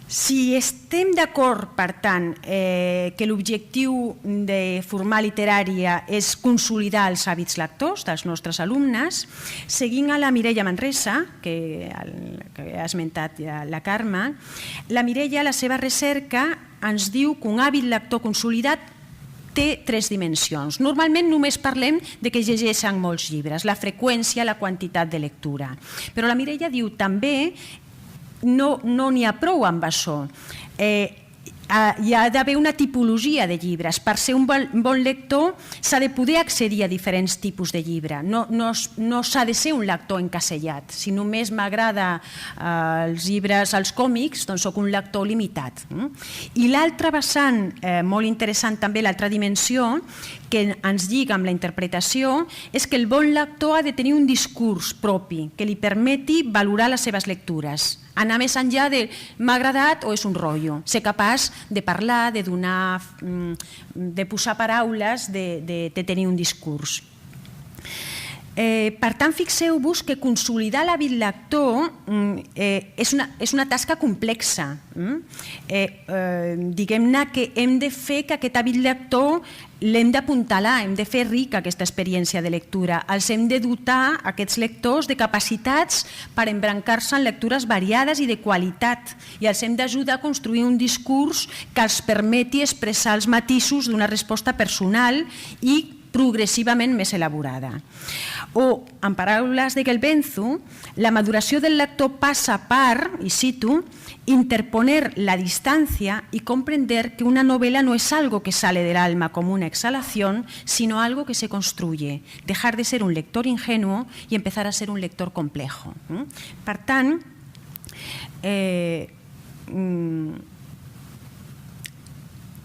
Si estem d'acord, per tant, que l'objectiu de formar literària és consolidar els hàbits lectors dels nostres alumnes, seguint a la Mireia Manresa, que ha esmentat la Carme, la Mireia, a la seva recerca, ens diu que un hàbit lector consolidat té tres dimensions. Normalment només parlem de que llegeixen molts llibres, la freqüència, la quantitat de lectura. Però la Mireia diu també no n'hi ha prou amb això. Hi ha d'haver una tipologia de llibres. Per ser un bon lector s'ha de poder accedir a diferents tipus de llibre. No s'ha de ser un lector encasellat. Si només m'agrada els llibres, els còmics, doncs soc un lector limitat. I l'altre vessant, molt interessant també, l'altra dimensió, que ens lliga amb la interpretació, és que el bon lector ha de tenir un discurs propi que li permeti valorar les seves lectures, anar més enllà de m'ha agradat o és un rotllo, ser capaç de parlar, de donar, de posar paraules, de tenir un discurs. Per tant, fixeu-vos que consolidar l'hàbit lector és una tasca complexa. Diguem-ne que hem de fer que aquest hàbit lector l'hem d'apuntalar, hem de fer rica aquesta experiència de lectura. Els hem de dotar, aquests lectors, de capacitats per embrancar-se en lectures variades i de qualitat, i els hem d'ajudar a construir un discurs que els permeti expressar els matisos d'una resposta personal i progressivament més elaborada. O, en paraules de Gelbenzu, la maduració del lector passa per, y cito, interponer la distancia y comprender que una novela no es algo que sale del alma como una exhalación, sino algo que se construye. Dejar de ser un lector ingenuo y empezar a ser un lector complejo. Per tant,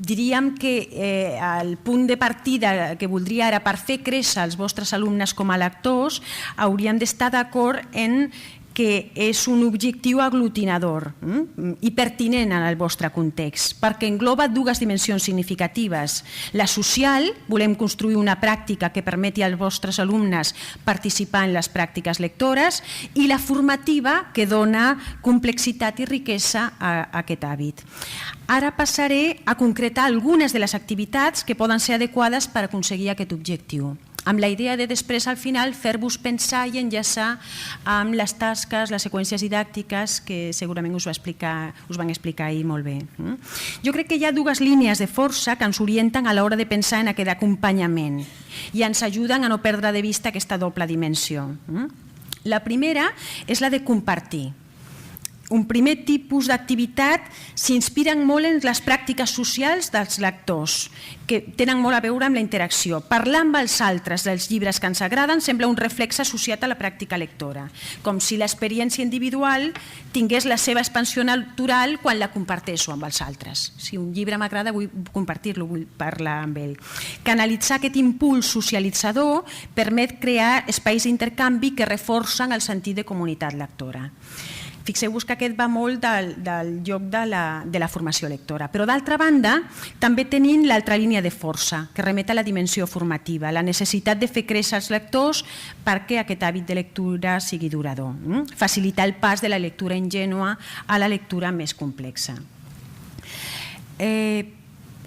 diríem que el punt de partida que voldria ara per fer créixer els vostres alumnes com a lectors hauríem d'estar d'acord en que que és un objectiu aglutinador i pertinent al vostre context, perquè engloba dues dimensions significatives. La social, volem construir una pràctica que permeti als vostres alumnes participar en les pràctiques lectores, i la formativa, que dona complexitat i riquesa a aquest hàbit. Ara passaré a concretar algunes de les activitats que poden ser adequades per aconseguir aquest objectiu, amb la idea de després, al final, fer-vos pensar i enllaçar amb les tasques, les seqüències didàctiques que segurament us van explicar ahir molt bé. Jo crec que hi ha dues línies de força que ens orienten a l'hora de pensar en aquest acompanyament i ens ajuden a no perdre de vista aquesta doble dimensió. La primera és la de compartir. Un primer tipus d'activitat s'inspiren molt en les pràctiques socials dels lectors, que tenen molt a veure amb la interacció. Parlar amb els altres dels llibres que ens agraden sembla un reflex associat a la pràctica lectora, com si l'experiència individual tingués la seva expansió natural quan la comparteixo amb els altres. Si un llibre m'agrada, vull compartir-lo, vull parlar amb ell. Canalitzar aquest impuls socialitzador permet crear espais d'intercanvi que reforcen el sentit de comunitat lectora. Fixeu-vos que aquest va molt del lloc de la formació lectora. Però, d'altra banda, també tenim l'altra línia de força, que remet a la dimensió formativa, la necessitat de fer créixer els lectors perquè aquest hàbit de lectura sigui durador. Facilitar el pas de la lectura ingènua a la lectura més complexa.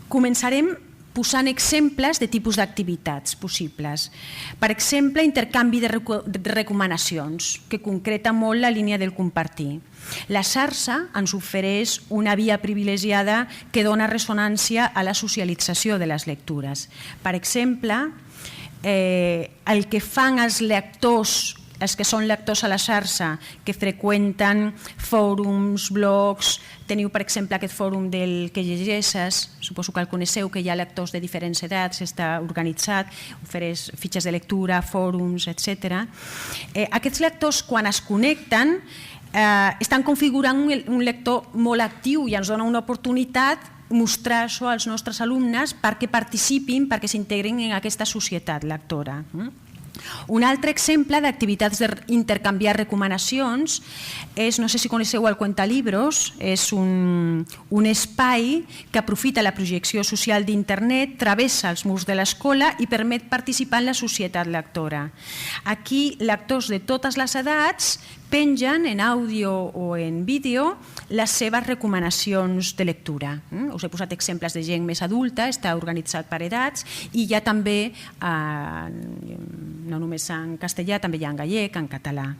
Començarem posant exemples de tipus d'activitats possibles. Per exemple, intercanvi de recomanacions, que concreta molt la línia del compartir. La xarxa ens ofereix una via privilegiada que dona ressonància a la socialització de les lectures. Per exemple, el que fan els lectors, els que són lectors a la xarxa, que freqüenten fòrums, blogs. Teniu, per exemple, aquest fòrum del que llegeixes, suposo que el coneixeu, que hi ha lectors de diferents edats, està organitzat, ofereix fitxes de lectura, fòrums, etc. Aquests lectors, quan es connecten, estan configurant un lector molt actiu i ens dona una oportunitat mostrar això als nostres alumnes perquè participin, perquè s'integrin en aquesta societat lectora. Un altre exemple d'activitats d'intercanviar recomanacions és, no sé si coneixeu el Cuentalibros, és un espai que aprofita la projecció social d'internet, travessa els murs de l'escola i permet participar en la societat lectora. Aquí, lectors de totes les edats pengen en àudio o en vídeo les seves recomanacions de lectura. Us he posat exemples de gent més adulta, està organitzat per edats i hi ha també, no només en castellà, també hi ha en gallec, en català.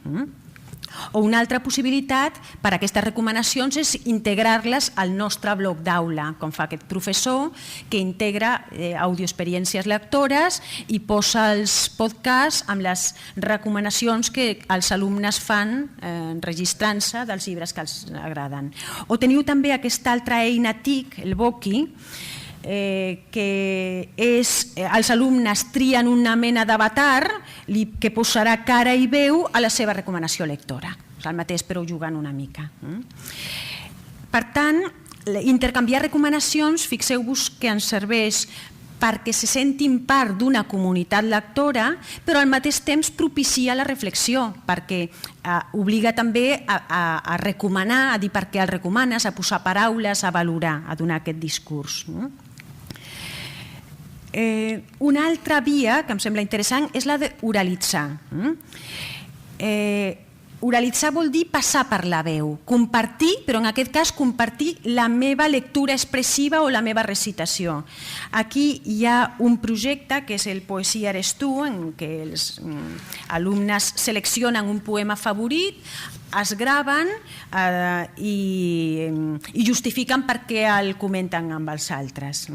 O una altra possibilitat per a aquestes recomanacions és integrar-les al nostre bloc d'aula, com fa aquest professor que integra audioexperiències lectores i posa els podcasts amb les recomanacions que els alumnes fan registrant-se dels llibres que els agraden. O teniu també aquesta altra eina TIC, el Boki, que els alumnes trien una mena d'avatar que posarà cara i veu a la seva recomanació lectora. És el mateix però jugant una mica. Per tant, intercanviar recomanacions, fixeu-vos que ens serveix perquè se sentin part d'una comunitat lectora, però al mateix temps propicia la reflexió, perquè obliga també a recomanar, a dir per què el recomanes, a posar paraules, a valorar, a donar aquest discurs. Una altra via que em sembla interessant és la d'oralitzar. Oralitzar vol dir passar per la veu, compartir, però en aquest cas compartir la meva lectura expressiva o la meva recitació. Aquí hi ha un projecte que és el Poesia eres tu, en què els alumnes seleccionen un poema favorit, es graven i justifiquen per què el comenten amb els altres.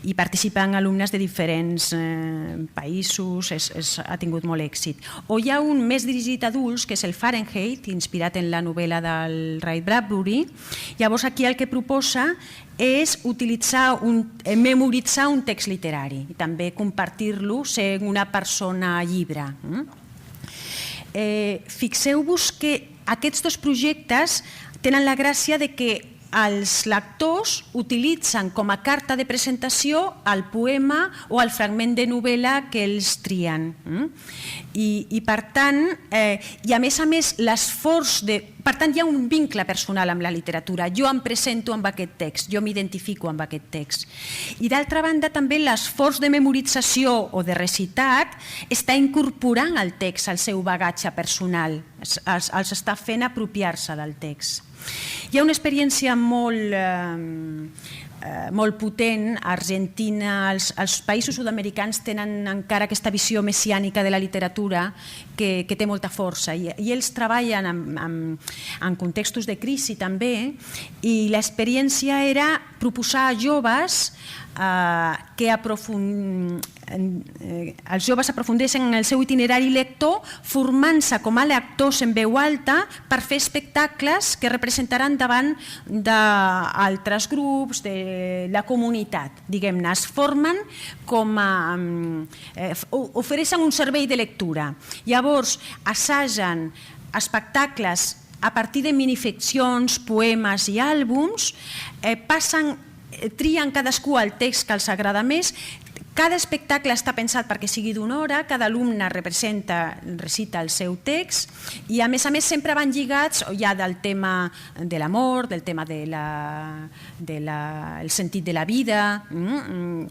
I participen alumnes de diferents països, ha tingut molt èxit. O hi ha un més dirigit a adults, que és el Fahrenheit, inspirat en la novel·la del Ray Bradbury. Llavors aquí el que proposa és memoritzar un text literari i també compartir-lo sent una persona llibre. Fixeu-vos que aquests dos projectes tenen la gràcia de que els lectors utilitzen com a carta de presentació el poema o el fragment de novel·la que ells trien. I per tant, i a més, l'esforç de... Per tant, hi ha un vincle personal amb la literatura. Jo em presento amb aquest text, jo m'identifico amb aquest text. I d'altra banda, també l'esforç de memorització o de recitat està incorporant el text al seu bagatge personal, els està fent apropiar-se del text. Hi ha una experiència molt potent a Argentina. Els països sud-americans tenen encara aquesta visió messiànica de la literatura que té molta força i ells treballen en contextos de crisi també, i l'experiència era proposar a joves que els joves aprofundeixen en el seu itinerari lector formant-se com a lectors en veu alta per fer espectacles que representaran davant d'altres grups de la comunitat, diguem-ne. Es formen com a... ofereixen un servei de lectura. Llavors, assagen espectacles a partir de minificcions, poemes i àlbums, trien cadascú el text que els agrada més. Cada espectacle està pensat perquè sigui d'una hora, cada alumne recita el seu text i a més sempre van lligats ja del tema de l'amor, del tema del sentit de la vida,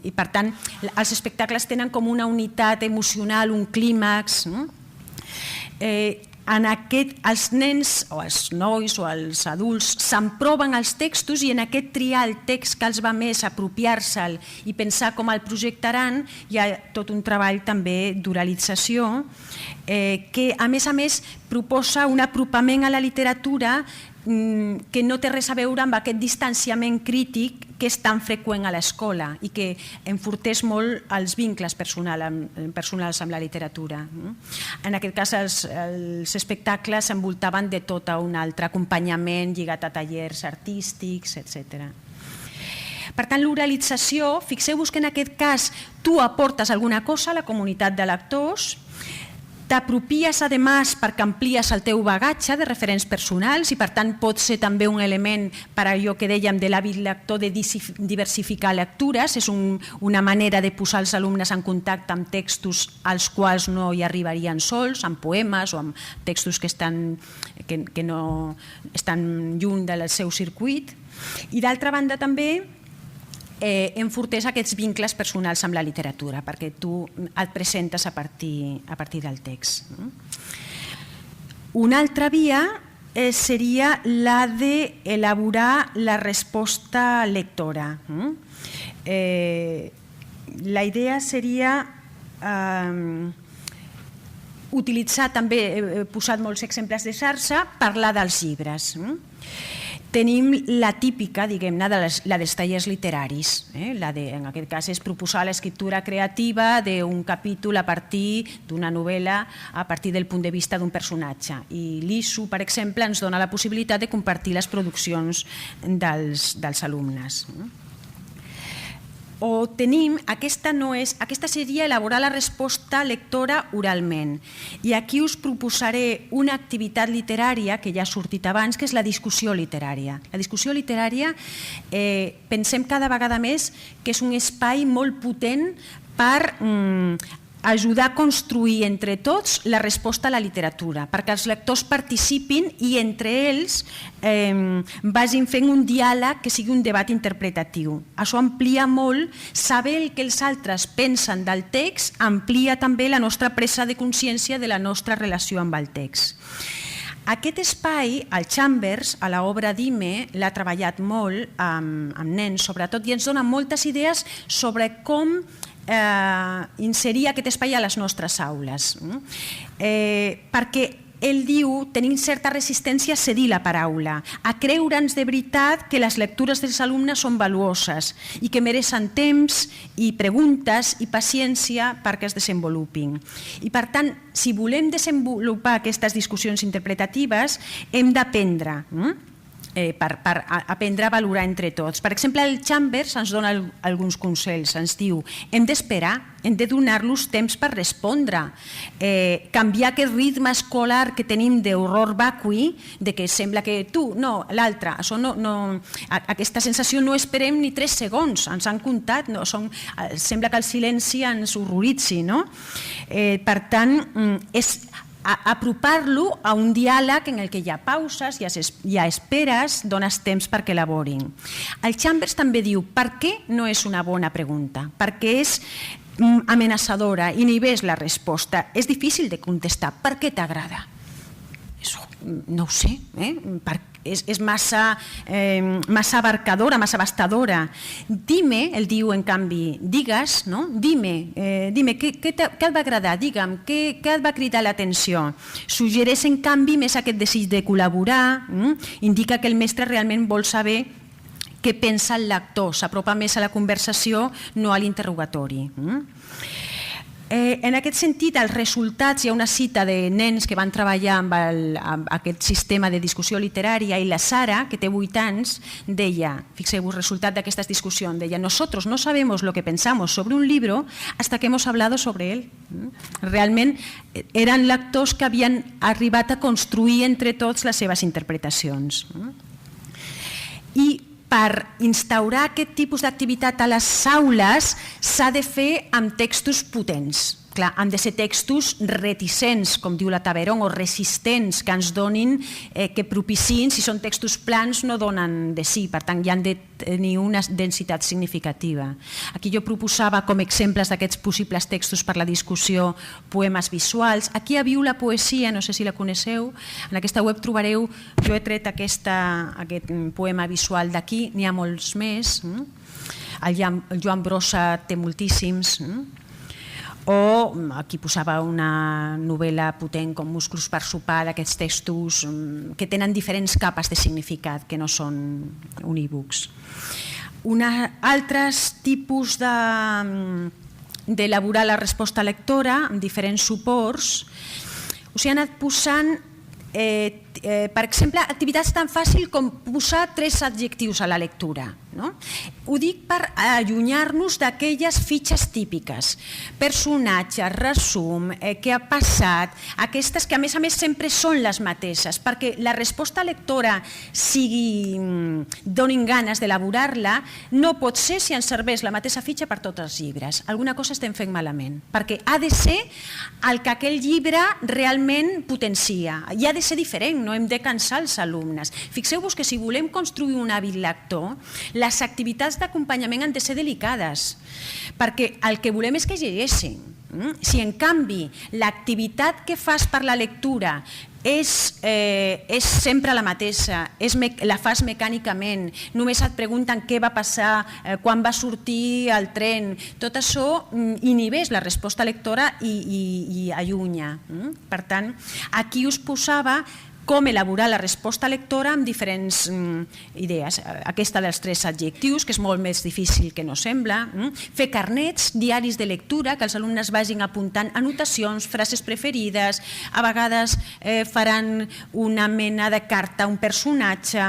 i per tant els espectacles tenen com una unitat emocional, un clímax. Els nens o els nois o els adults s'emproven els textos i en aquest triar el text que els va més, apropiar-se'l i pensar com el projectaran, hi ha tot un treball també d'oralització que a més proposa un apropament a la literatura que no té res a veure amb aquest distanciament crític que és tan freqüent a l'escola i que enforteix molt els vincles personals amb la literatura. En aquest cas, els espectacles s'envoltaven de tot un altre acompanyament lligat a tallers artístics, etc. Per tant, l'oralització, fixeu-vos que en aquest cas tu aportes alguna cosa a la comunitat de lectors, t'apropies a més perquè amplies el teu bagatge de referents personals i per tant pot ser també un element per allò que dèiem de l'hàbit lector de diversificar lectures, és una manera de posar els alumnes en contacte amb textos als quals no hi arribarien sols, amb poemes o amb textos que no estan lluny del seu circuit. I d'altra banda també enforteix aquests vincles personals amb la literatura, perquè tu et presentes a partir del text. Una altra via seria la d'elaborar la resposta lectora. La idea seria utilitzar, també he posat molts exemples de xarxa, parlar dels llibres. Tenim la típica, diguem-ne, la dels tallers literaris. En aquest cas és proposar l'escriptura creativa d'un capítol a partir d'una novel·la a partir del punt de vista d'un personatge. I l'ISU, per exemple, ens dona la possibilitat de compartir les produccions dels alumnes. O tenim, aquesta seria elaborar la resposta lectora oralment. I aquí us proposaré una activitat literària que ja ha sortit abans, que és la discussió literària. La discussió literària pensem cada vegada més que és un espai molt potent per ajudar a construir entre tots la resposta a la literatura, perquè els lectors participin i entre ells vagin fent un diàleg que sigui un debat interpretatiu. Això amplia molt, saber el que els altres pensen del text amplia també la nostra presa de consciència de la nostra relació amb el text. Aquest espai, el Chambers, a l'obra d'Ime, l'ha treballat molt amb nens, sobretot, i ens dona moltes idees sobre com inserir aquest espai a les nostres aules. Perquè ell diu, tenim certa resistència a cedir la paraula, a creure'ns de veritat que les lectures dels alumnes són valuoses i que mereixen temps i preguntes i paciència perquè es desenvolupin. I per tant, si volem desenvolupar aquestes discussions interpretatives, hem d'aprendre per aprendre a valorar entre tots. Per exemple, el Chambers ens dona alguns consells, ens diu hem d'esperar, hem de donar-los temps per respondre, canviar aquest ritme escolar que tenim d'horror vacui, de que sembla que tu, no, l'altre, aquesta sensació no esperem ni 3 segons, ens han comptat, sembla que el silenci ens horroritzi. Per tant, és apropar-lo a un diàleg en el que hi ha pauses, hi ha esperes, dones temps perquè elaborin. El Chambers també diu per què no és una bona pregunta, perquè és amenaçadora, inhibeix la resposta, és difícil de contestar. Per què t'agrada? No ho sé, és massa abarcadora, massa abastadora. Dime, el diu en canvi, digues, dime què et va agradar, digue'm, què et va cridar l'atenció. Suggereix en canvi més aquest desig de col·laborar, indica que el mestre realment vol saber què pensa el lector, s'apropa més a la conversació, no a l'interrogatori. En aquest sentit, els resultats, hi ha una cita de nens que van treballar amb aquest sistema de discussió literària i la Sara, que té 8 anys, deia, fixeu-vos, resultat d'aquestes discussions, deia, nosotros no sabemos lo que pensamos sobre un libro hasta que hemos hablado sobre él. Realment eren lectors que havien arribat a construir entre tots les seves interpretacions. I per instaurar aquest tipus d'activitat a les aules s'ha de fer amb textos potents. Clar, han de ser textos reticents, com diu la Taveron, o resistents, que ens donin, que propiciïn, si són textos plans no donen de sí, per tant hi han de tenir una densitat significativa. Aquí jo proposava com exemples d'aquests possibles textos per la discussió poemes visuals. Aquí a Viu la poesia, no sé si la coneixeu, en aquesta web trobareu, jo he tret aquest poema visual d'aquí, n'hi ha molts més, el Joan Brossa té moltíssims, o aquí posava una novel·la potent com Músculs per sopar, d'aquests textos que tenen diferents capes de significat, que no són unívocs. Altres tipus d'elaborar la resposta lectora amb diferents suports, us he anat posant, per exemple, activitats tan fàcils com posar 3 adjectius a la lectura. Ho dic per allunyar-nos d'aquelles fitxes típiques, personatge, resum, què ha passat, aquestes que a més sempre són les mateixes, perquè la resposta lectora donin ganes d'elaborar-la, no pot ser si ens serveix la mateixa fitxa per tots els llibres. Alguna cosa estem fent malament, perquè ha de ser el que aquell llibre realment potencia, i ha de ser diferent, no hem de cansar els alumnes. Fixeu-vos que si volem construir un hàbit lector, les activitats d'acompanyament han de ser delicades, perquè el que volem és que llegeixin. Si en canvi l'activitat que fas per la lectura és sempre la mateixa, la fas mecànicament, només et pregunten què va passar, quan va sortir el tren, tot això inhibeix la resposta lectora i allunya. Per tant, aquí us posava com elaborar la resposta lectora amb diferents idees. Aquesta dels 3 adjectius, que és molt més difícil que no sembla. Fer carnets, diaris de lectura, que els alumnes vagin apuntant anotacions, frases preferides, a vegades faran una mena de carta a un personatge,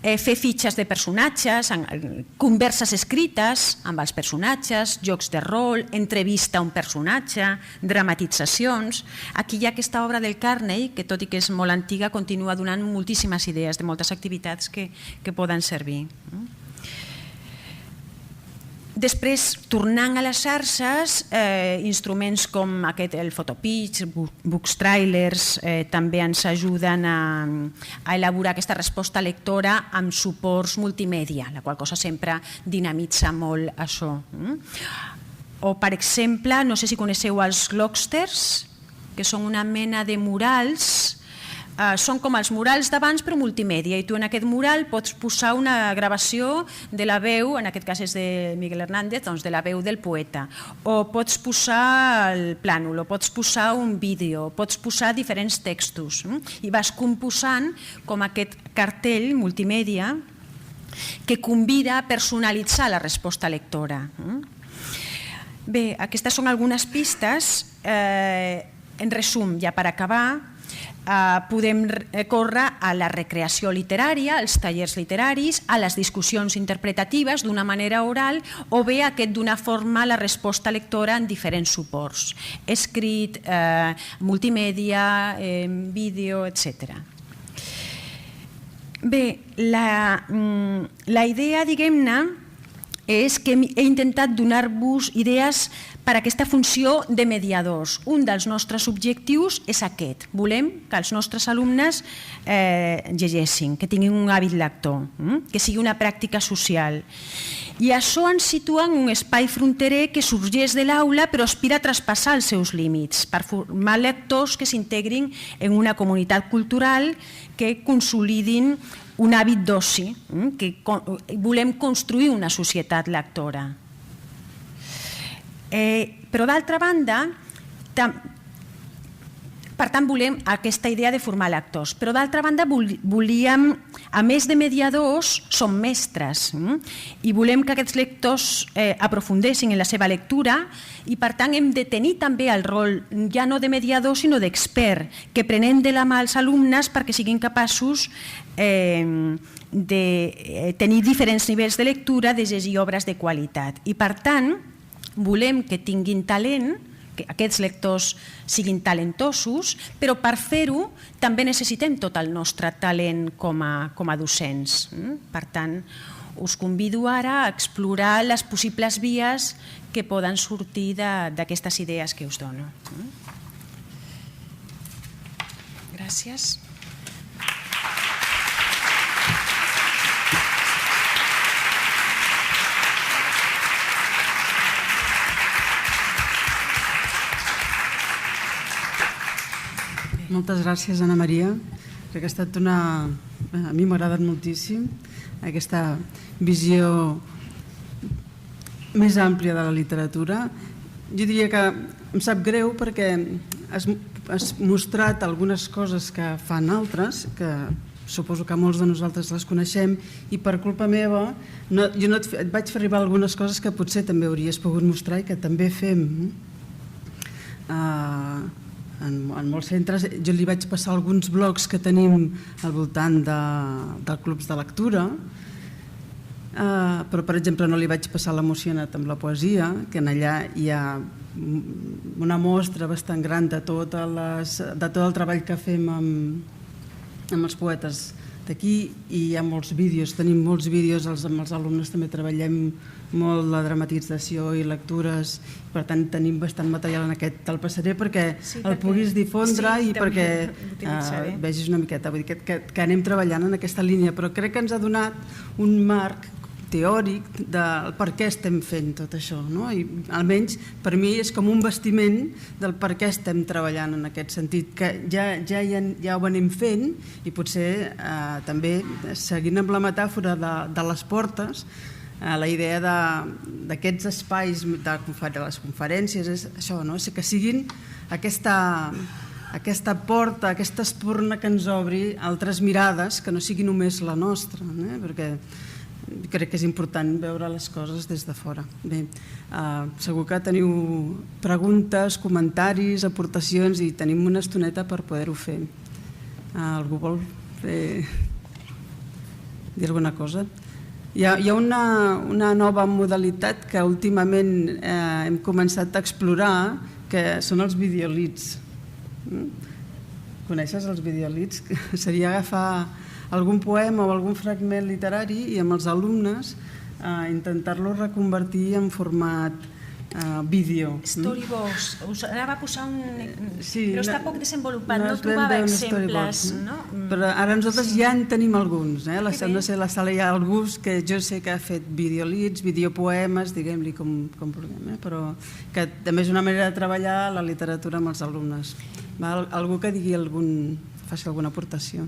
fer fitxes de personatges, converses escrites amb els personatges, jocs de rol, entrevista a un personatge, dramatitzacions. Aquí hi ha aquesta obra del Carney, que tot i que és molt antiga, continua donant moltíssimes idees de moltes activitats que poden servir. Després, tornant a les xarxes, instruments com el photopitch, bookstrailers, també ens ajuden a elaborar aquesta resposta lectora amb suports multimèdia, la qual cosa sempre dinamitza molt això. O, per exemple, no sé si coneixeu els Glogsters, que són una mena de murals. Són com els murals d'abans però multimèdia, i tu en aquest mural pots posar una gravació de la veu, en aquest cas és de Miguel Hernández, doncs de la veu del poeta, o pots posar el plànol, o pots posar un vídeo, pots posar diferents textos, i vas composant com aquest cartell multimèdia que convida a personalitzar la resposta lectora. Bé, aquestes són algunes pistes. En resum, ja per acabar, Podem recórrer a la recreació literària, als tallers literaris, a les discussions interpretatives d'una manera oral o bé aquest d'una forma a la resposta lectora en diferents suports, escrit, multimèdia, vídeo, etc. Bé, la idea, diguem-ne, és que he intentat donar-vos idees per a aquesta funció de mediadors. Un dels nostres objectius és aquest. Volem que els nostres alumnes llegeixin, que tinguin un hàbit lector, que sigui una pràctica social. I això ens situa en un espai fronterer que sorgeix de l'aula però aspira a traspassar els seus límits per formar lectors que s'integrin en una comunitat cultural que consolidin un hàbit d'oci, que volem construir una societat lectora. Però d'altra banda, per tant volem aquesta idea de formar lectors, però d'altra banda volíem, a més de mediadors, som mestres i volem que aquests lectors aprofundeixin en la seva lectura i per tant hem de tenir també el rol ja no de mediador sinó d'expert, que prenem de la mà els alumnes perquè siguin capaços de tenir diferents nivells de lectura, de llegir obres de qualitat. I per tant volem que tinguin talent, que aquests lectors siguin talentosos, però per fer-ho també necessitem tot el nostre talent com a docents. Per tant, us convido ara a explorar les possibles vies que poden sortir d'aquestes idees que us dono. Gràcies. Moltes gràcies, Anna Maria. Crec que ha estat a mi m'ha agradat moltíssim aquesta visió més àmplia de la literatura. Jo diria que em sap greu perquè has mostrat algunes coses que fan altres, que suposo que molts de nosaltres les coneixem, i per culpa meva jo no et vaig fer arribar algunes coses que potser també hauries pogut mostrar i que també fem. En molts centres jo li vaig passar alguns blogs que tenim al voltant de clubs de lectura, però per exemple no li vaig passar l'Emocionat amb la poesia, que en allà hi ha una mostra bastant gran de tot el treball que fem amb els poetes d'aquí, i hi ha molts vídeos, tenim molts vídeos, amb els alumnes també treballem molt la dramatització i lectures, per tant tenim bastant material en aquest, te'l passaré perquè el puguis difondre i perquè vegis una miqueta, vull dir que anem treballant en aquesta línia, però crec que ens ha donat un marc teòric del per què estem fent tot això, i almenys per mi és com un bastiment del per què estem treballant en aquest sentit, que ja ho anem fent, i potser també seguint amb la metàfora de les portes, la idea d'aquests espais de les conferències és això, que siguin aquesta porta, aquesta espurna que ens obri altres mirades que no sigui només la nostra, perquè crec que és important veure les coses des de fora. Bé, segur que teniu preguntes, comentaris, aportacions, i tenim una estoneta per poder-ho fer. Algú vol dir alguna cosa? Hi ha una nova modalitat que últimament hem començat a explorar, que són els videolits. Coneixes els videolits? Seria agafar algun poema o algun fragment literari i amb els alumnes intentar-lo reconvertir en format vídeo. Storyboards. Us anava a posar un... Però està poc desenvolupat, no és ben trobava bé un exemples. storyboard, però ara nosaltres ja en tenim alguns. No sé, a la sala hi ha algú que jo sé que ha fet videolits, videopoemes, diguem-li com vulguem, però que també és una manera de treballar la literatura amb els alumnes. Algú que faci alguna aportació.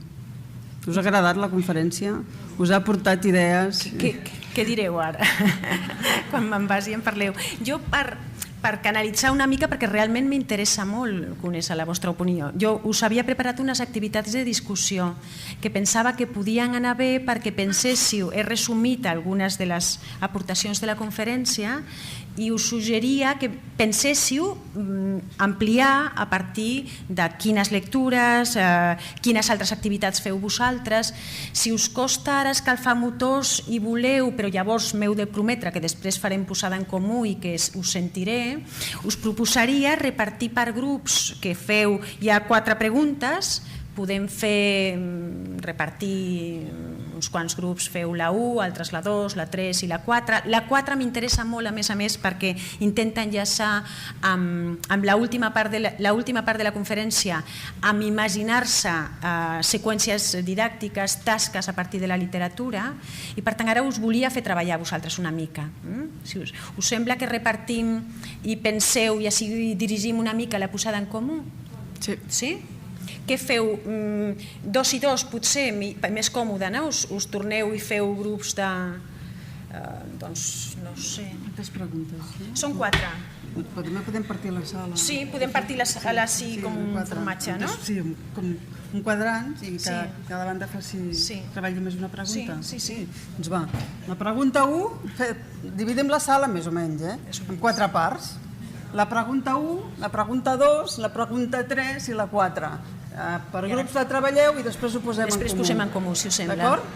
Us ha agradat la conferència? Us ha aportat idees? Què direu ara? Quan me'n vagi en parleu. Jo, per canalitzar una mica, perquè realment m'interessa molt conèixer la vostra opinió. Jo us havia preparat unes activitats de discussió que pensava que podien anar bé perquè penséssiu, he resumit algunes de les aportacions de la conferència i us suggeria que penséssiu ampliar a partir de quines lectures, quines altres activitats feu vosaltres. Si us costa ara escalfar motors i voleu, però llavors m'heu de prometre que després farem posada en comú i que us sentiré, us proposaria repartir per grups que feu, hi ha 4 preguntes, podem repartir uns quants grups, feu la 1, altres la 2, la 3 i la 4. La 4 m'interessa molt, a més, perquè intenta enllaçar amb l'última part de la conferència, amb imaginar-se seqüències didàctiques, tasques a partir de la literatura, i per tant ara us volia fer treballar a vosaltres una mica. Si us sembla que repartim i penseu i així dirigim una mica la posada en comú? Sí? Què feu? 2 i 2 potser, més còmode, no? Us torneu i feu grups de... doncs, no sé... Quantes preguntes? Són 4. També podem partir la sala. Sí, podem partir la sala així com un formatge, no? Sí, com un quadrant i que cada banda treballi més una pregunta. Sí. Doncs va, la pregunta 1, dividim la sala més o menys, en 4 parts. La pregunta 1, la pregunta 2, la pregunta 3 i la 4. Per grups la treballeu i després ho posem en comú. Després posem en comú, si us sembla. D'acord?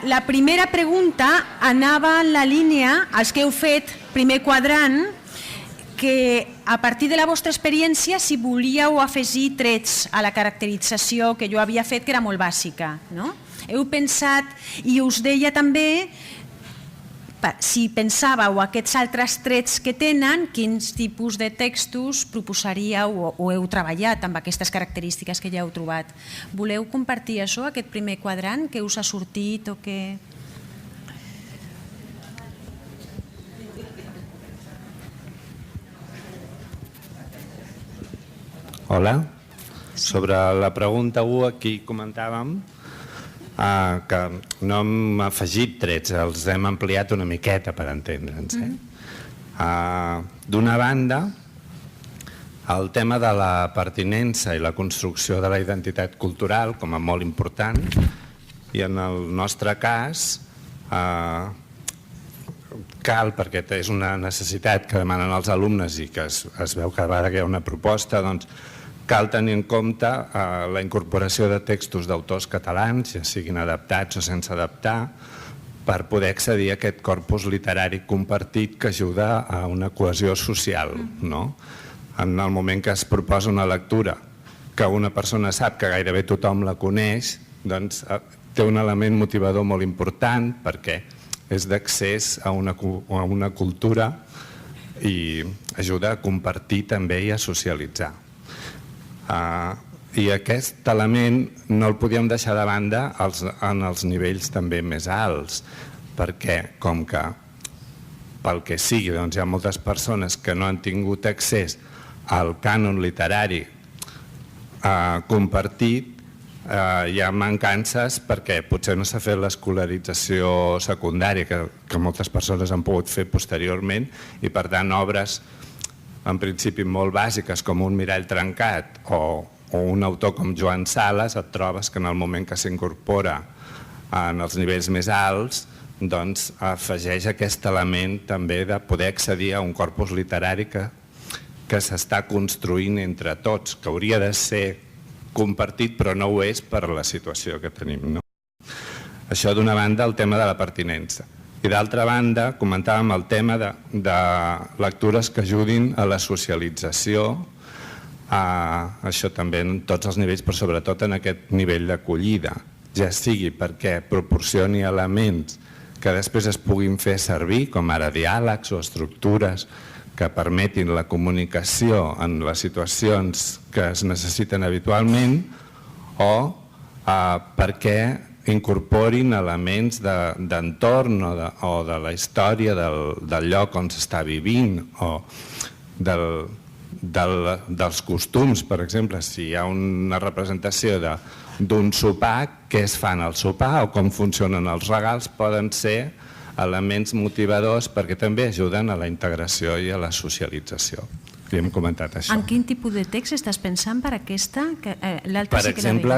La primera pregunta anava en la línia, els que heu fet primer quadrant, que a partir de la vostra experiència si volíeu afegir trets a la caracterització que jo havia fet, que era molt bàsica. Heu pensat, i us deia també, si pensàveu aquests altres trets que tenen, quins tipus de textos proposaríeu o heu treballat amb aquestes característiques que ja heu trobat. Voleu compartir això, aquest primer quadrant, que us ha sortit o que... Hola. Sobre la pregunta 1, aquí comentàvem que no hem afegit trets, els hem ampliat una miqueta per entendre'ns. D'una banda, el tema de la pertinença i la construcció de la identitat cultural com a molt important, i en el nostre cas cal, perquè és una necessitat que demanen els alumnes i que es veu cada vegada que hi ha una proposta, doncs cal tenir en compte la incorporació de textos d'autors catalans, ja siguin adaptats o sense adaptar, per poder accedir a aquest corpus literari compartit que ajuda a una cohesió social. En el moment que es proposa una lectura que una persona sap que gairebé tothom la coneix, doncs té un element motivador molt important perquè és d'accés a una cultura i ajuda a compartir també i a socialitzar. I aquest element no el podíem deixar de banda en els nivells també més alts, perquè com que pel que sigui hi ha moltes persones que no han tingut accés al cànon literari compartit, hi ha mancances perquè potser no s'ha fet l'escolarització secundària que moltes persones han pogut fer posteriorment, i per tant obres en principi molt bàsiques com un Mirall trencat o un autor com Joan Sales, et trobes que en el moment que s'incorpora en els nivells més alts doncs afegeix aquest element també de poder accedir a un corpus literari que s'està construint entre tots, que hauria de ser compartit però no ho és per la situació que tenim. Això d'una banda, el tema de la pertinença. I d'altra banda, comentàvem el tema de lectures que ajudin a la socialització, això també en tots els nivells, però sobretot en aquest nivell d'acollida, ja sigui perquè proporcioni elements que després es puguin fer servir, com ara diàlegs o estructures que permetin la comunicació en les situacions que es necessiten habitualment, o perquè incorporin elements d'entorn o de la història del lloc on s'està vivint o dels costums. Per exemple, si hi ha una representació d'un sopar, què es fan al sopar o com funcionen els regals, poden ser elements motivadors perquè també ajuden a la integració i a la socialització. I hem comentat això. En quin tipus de text estàs pensant per aquesta? Per exemple,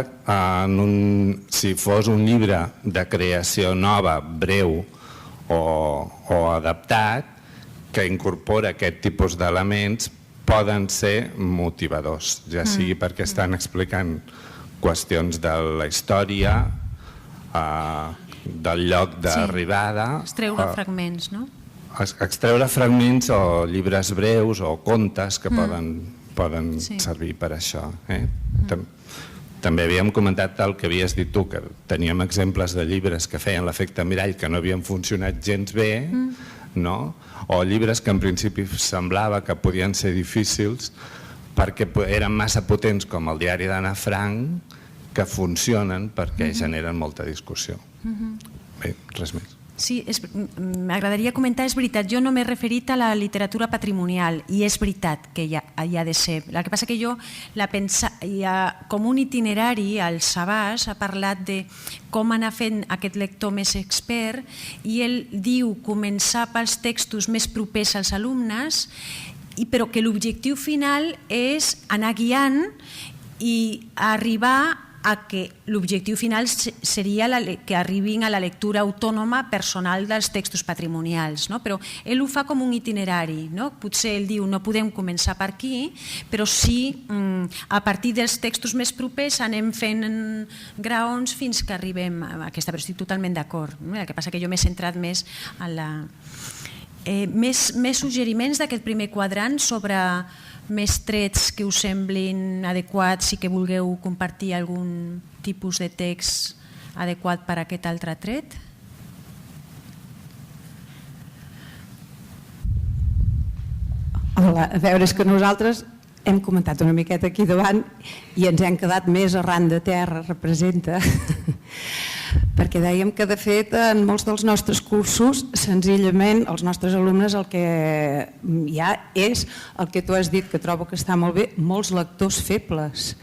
si fos un llibre de creació nova, breu o adaptat, que incorpora aquest tipus d'elements, poden ser motivadors, ja sigui perquè estan explicant qüestions de la història, del lloc d'arribada. Extreure fragments, no? Extreure fragments o llibres breus o contes que poden servir per això. També havíem comentat el que havies dit tu, que teníem exemples de llibres que feien l'efecte mirall que no havien funcionat gens bé, o llibres que en principi semblava que podien ser difícils perquè eren massa potents, com el diari d'Anna Frank, que funcionen perquè generen molta discussió. Bé, res més. Sí, m'agradaria comentar, és veritat, jo no m'he referit a la literatura patrimonial i és veritat que hi ha de ser. El que passa que jo la com un itinerari, el Sabàs ha parlat de com anar fent aquest lector més expert i ell diu començar pels textos més propers als alumnes, però que l'objectiu final és anar guiant i arribar a que l'objectiu final seria que arribin a la lectura autònoma personal dels textos patrimonials, però ell ho fa com un itinerari. Potser ell diu no podem començar per aquí, però sí a partir dels textos més propers anem fent graons fins que arribem a aquesta, però estic totalment d'acord. El que passa que jo m'he centrat més en la... Més suggeriments d'aquest primer quadrant sobre més trets que us semblin adequats i que vulgueu compartir algun tipus de text adequat per a aquest altre tret? Hola, a veure, és que nosaltres hem comentat una miqueta aquí davant i ens hem quedat més arran de terra, representa, perquè dèiem que de fet en molts dels nostres cursos senzillament els nostres alumnes el que hi ha és el que tu has dit, que trobo que està molt bé, molts lectors febles,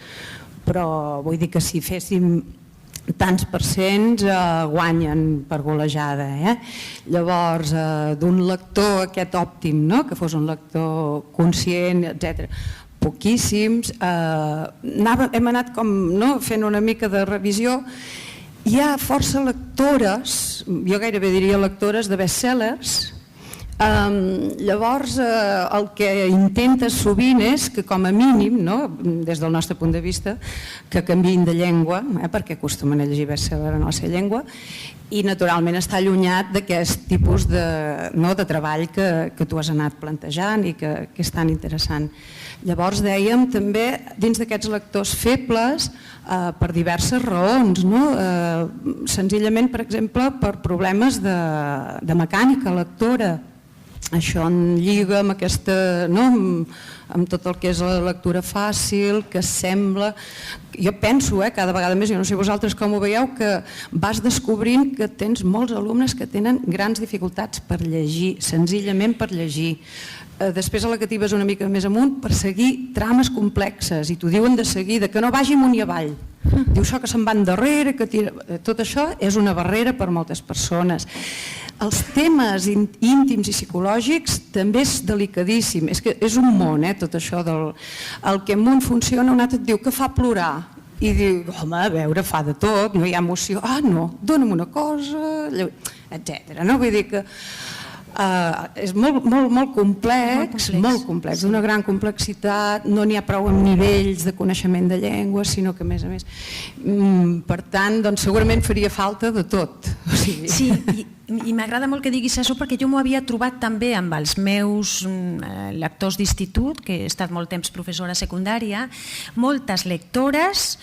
però vull dir que si féssim tants percents guanyen per golejada. Llavors, d'un lector aquest òptim, que fos un lector conscient, etc., poquíssims. Hem anat fent una mica de revisió. Hi ha força lectores, jo gairebé diria lectores de bestsellers. Llavors, el que intentes sovint és que, com a mínim, des del nostre punt de vista, que canviïn de llengua, perquè acostumen a llegir best-seller en la seva llengua, i naturalment està allunyat d'aquest tipus de treball que tu has anat plantejant i que és tan interessant. Llavors dèiem també, dins d'aquests lectors febles, per diverses raons, senzillament, per exemple, per problemes de mecànica lectora. Això en lliga amb amb tot el que és la lectura fàcil, que sembla... Jo penso, cada vegada més, jo no sé vosaltres com ho veieu, que vas descobrint que tens molts alumnes que tenen grans dificultats per llegir, senzillament per llegir. Després a la que t'hi vas una mica més amunt per seguir trames complexes i t'ho diuen de seguida, que no vagi amunt i avall. Diu això que se'n va endarrere, tot això és una barrera per moltes persones. Els temes íntims i psicològics també és delicadíssim, és un món tot això. El que en un funciona, un altre et diu que fa plorar i diu, home, a veure, fa de tot, no hi ha emoció, no, dona'm una cosa, etc. Vull dir que és molt complex, d'una gran complexitat, no n'hi ha prou amb nivells de coneixement de llengua, sinó que a més, per tant, segurament faria falta de tot. Sí, i m'agrada molt que diguis això perquè jo m'ho havia trobat també amb els meus lectors d'institut, que he estat molt temps professora secundària, moltes lectores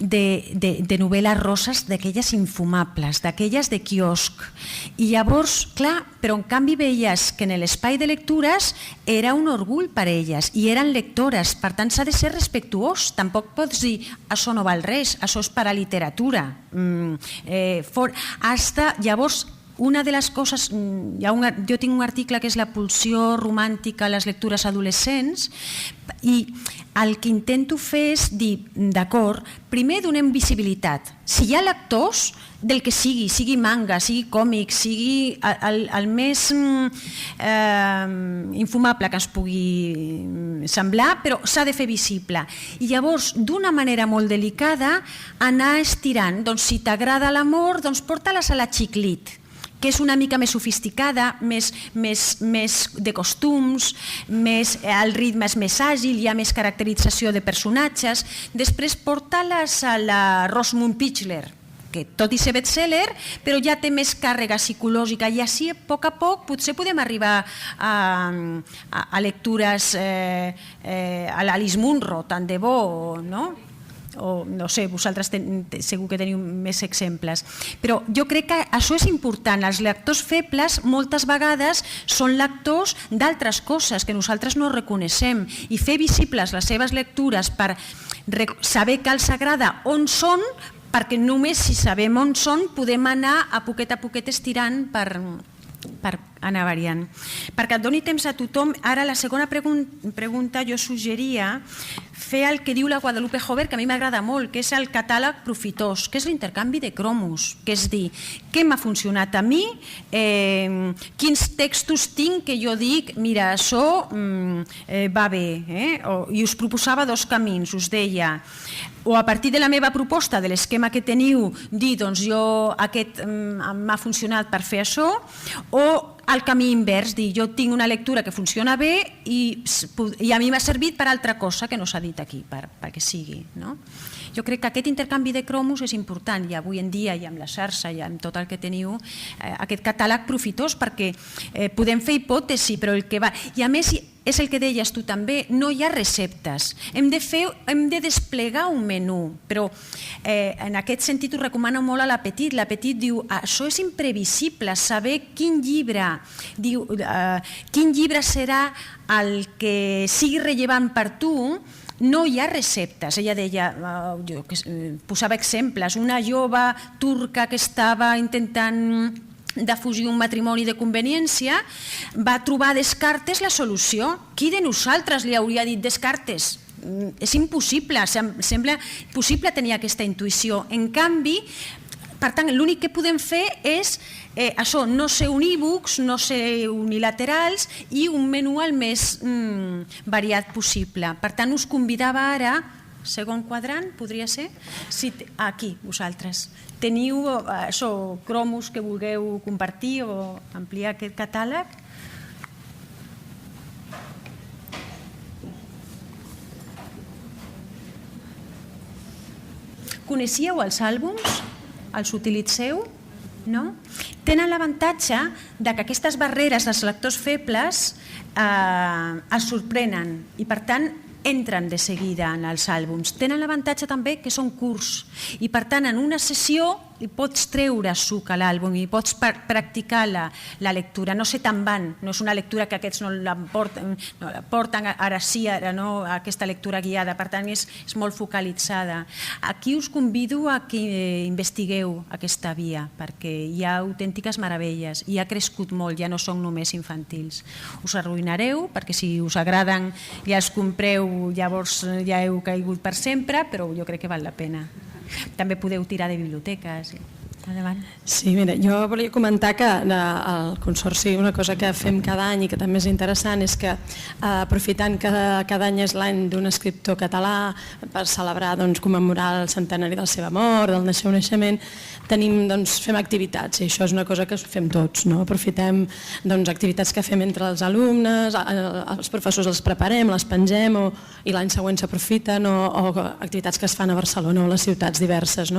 de novel·les roses, d'aquelles infumables, d'aquelles de quiosc. I llavors, clar, però en canvi veies que en l'espai de lectures era un orgull per elles i eren lectores, per tant s'ha de ser respectuós, tampoc pots dir això no val res, això és per a literatura. Llavors, una de les coses, jo tinc un article que és la pulsió romàntica a les lectures adolescents, i el que intento fer és dir, d'acord, primer donem visibilitat. Si hi ha lectors del que sigui manga, sigui còmic, sigui el més infumable que ens pugui semblar, però s'ha de fer visible. I llavors, d'una manera molt delicada, anar estirant. Doncs si t'agrada l'amor, doncs porta-les a la xiclit, que és una mica més sofisticada, més de costums, el ritme és més àgil, hi ha més caracterització de personatges. Després porta-les a la Rosamund Pichler, que tot i ser bestseller, però ja té més càrrega psicològica, i així a poc potser podem arribar a lectures a l'Alice Munro, tant de bo, no? O no sé, vosaltres segur que teniu més exemples. Però jo crec que això és important. Els lectors febles moltes vegades són lectors d'altres coses que nosaltres no reconeixem, i fer visibles les seves lectures per saber que els agrada on són, perquè només si sabem on són podem anar a poquet estirant per anar variant. Perquè et doni temps a tothom, ara la segona pregunta jo suggeria fer el que diu la Guadalupe Hover, que a mi m'agrada molt, que és el catàleg profitós, que és l'intercanvi de cromos, que és dir, què m'ha funcionat a mi, quins textos tinc que jo dic, mira, això va bé, i us proposava dos camins, us deia, o a partir de la meva proposta, de l'esquema que teniu, dir, doncs jo aquest m'ha funcionat per fer això, o el camí invers, dir, jo tinc una lectura que funciona bé i a mi m'ha servit per altra cosa que no s'ha dit aquí, perquè sigui. Jo crec que aquest intercanvi de cromos és important, i avui en dia, i amb la xarxa, i amb tot el que teniu, aquest catàleg profitós, perquè podem fer hipòtesi, però el que va... I a més, és el que deies tu també, no hi ha receptes. Hem de desplegar un menú, però en aquest sentit ho recomano molt a la Petit. La Petit diu, això és imprevisible, saber quin llibre serà el que sigui rellevant per tu. No hi ha receptes. Ella deia, posava exemples, una jove turca que estava intentant defugir un matrimoni de conveniència, va trobar a Descartes la solució. Qui de nosaltres li hauria dit Descartes? És impossible, sembla impossible tenir aquesta intuïció. En canvi, per tant, l'únic que podem fer és això, no ser unívocs, no ser unilaterals, i un menú el més variat possible. Per tant, us convidava ara, segon quadrant, podria ser? Aquí, vosaltres. Teniu cromos que vulgueu compartir o ampliar aquest catàleg? Coneixíeu els àlbums? Els utilitzeu? No? Tenen l'avantatge que aquestes barreres dels lectors febles els sorprenen i, per tant, entren de seguida en els àlbums. Tenen l'avantatge també que són curts i, per tant, en una sessió pots treure suc a l'àlbum i pots practicar la lectura. No sé te'n van, no és una lectura que aquests no la porten ara sí, ara no, aquesta lectura guiada, per tant és molt focalitzada. Aquí us convido a que investigueu aquesta via, perquè hi ha autèntiques meravelles i ha crescut molt, ja no són només infantils. Us arruïnareu, perquè si us agraden ja els compreu, llavors ja heu caigut per sempre, però jo crec que val la pena. També podeu tirar de biblioteques. Endavant. Sí, mira, jo volia comentar que al Consorci una cosa que fem cada any i que també és interessant és que, aprofitant que cada any és l'any d'un escriptor català per celebrar, commemorar el centenari de la seva mort, del seu naixement, fem activitats, i això és una cosa que fem tots. Aprofitem activitats que fem entre els alumnes, els professors els preparem, les pengem i l'any següent s'aprofiten, o activitats que es fan a Barcelona o a les ciutats diverses.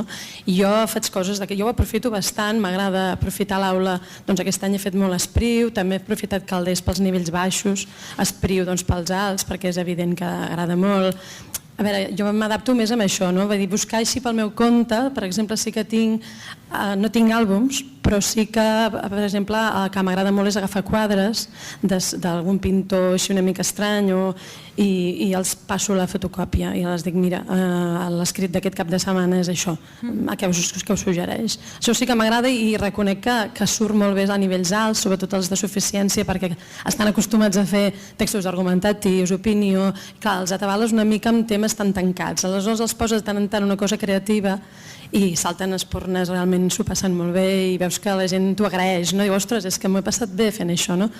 I jo faig coses que jo aprofito bastant, m'agrada aprofitar l'aula, aquest any he fet molt Espriu, també he aprofitat Calders pels nivells baixos, Espriu pels alts, perquè és evident que agrada molt. A veure, jo m'adapto més amb això, buscar així pel meu compte, per exemple, sí que no tinc àlbums, però sí que, per exemple, el que m'agrada molt és agafar quadres d'algun pintor així una mica estrany i els passo a la fotocòpia i els dic, mira, l'escrit d'aquest cap de setmana és això, què us suggereix? Això sí que m'agrada i reconec que surt molt bé a nivells alts, sobretot els de suficiència, perquè estan acostumats a fer textos argumentatius, opinió. Clar, els atabales una mica amb temes tan tancats, aleshores els poses de tant en tant una cosa creativa i salten espurnes, realment s'ho passen molt bé i veus que la gent t'ho agraeix, no? Diu, ostres, és que m'ho he passat bé fent això, no?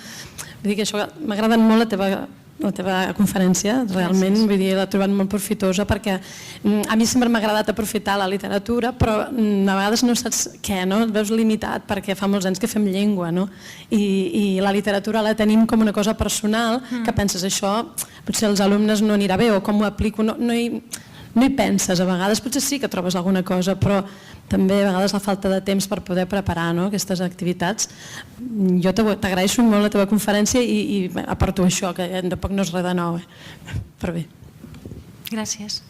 Vull dir que això m'ha agradat molt la teva conferència, realment, vull dir, l'he trobat molt profitosa perquè a mi sempre m'ha agradat aprofitar la literatura, però a vegades no saps què, no? Et veus limitat perquè fa molts anys que fem llengua, no? I la literatura la tenim com una cosa personal, que penses això, potser als alumnes no anirà bé o com ho aplico, no hi penses, a vegades potser sí que trobes alguna cosa, però també a vegades la falta de temps per poder preparar aquestes activitats. Jo t'agraeixo molt la teva conferència i aporto això, que tampoc no és res de nou, però bé. Gràcies.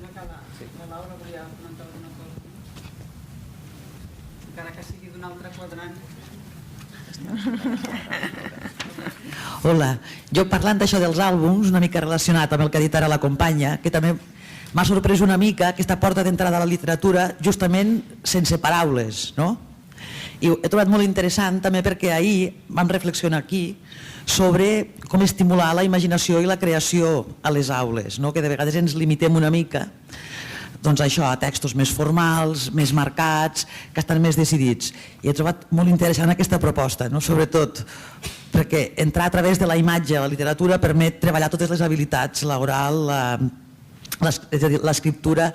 La Laura volia comentar alguna cosa, encara que sigui d'un altre quadrant. Hola, jo parlant d'això dels àlbums, una mica relacionat amb el que ha dit ara la companya, que també m'ha sorprès una mica aquesta porta d'entrada a la literatura justament sense paraules, no? I ho he trobat molt interessant també perquè ahir vam reflexionar aquí sobre com estimular la imaginació i la creació a les aules, no? Que de vegades ens limitem una mica doncs això, a textos més formals, més marcats, que estan més decidits. I he trobat molt interessant aquesta proposta, no? Sobretot perquè entrar a través de la imatge a la literatura permet treballar totes les habilitats, l'oral, l'escriptura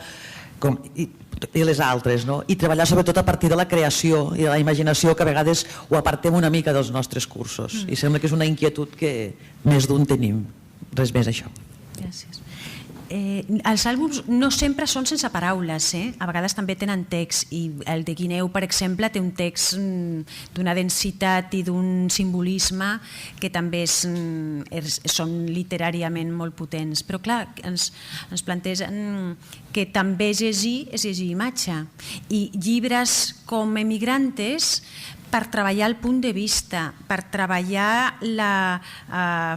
i les altres, no? I treballar sobretot a partir de la creació i de la imaginació, que a vegades ho apartem una mica dels nostres cursos. I sembla que és una inquietud que més d'un tenim. Res més, això. Gràcies. Els àlbums no sempre són sense paraules, a vegades també tenen text, i el de Guineu, per exemple, té un text d'una densitat i d'un simbolisme que també són literàriament molt potents, però clar, ens plantegen que també llegir és llegir imatge, i llibres com Emigrantes, per treballar el punt de vista, per treballar la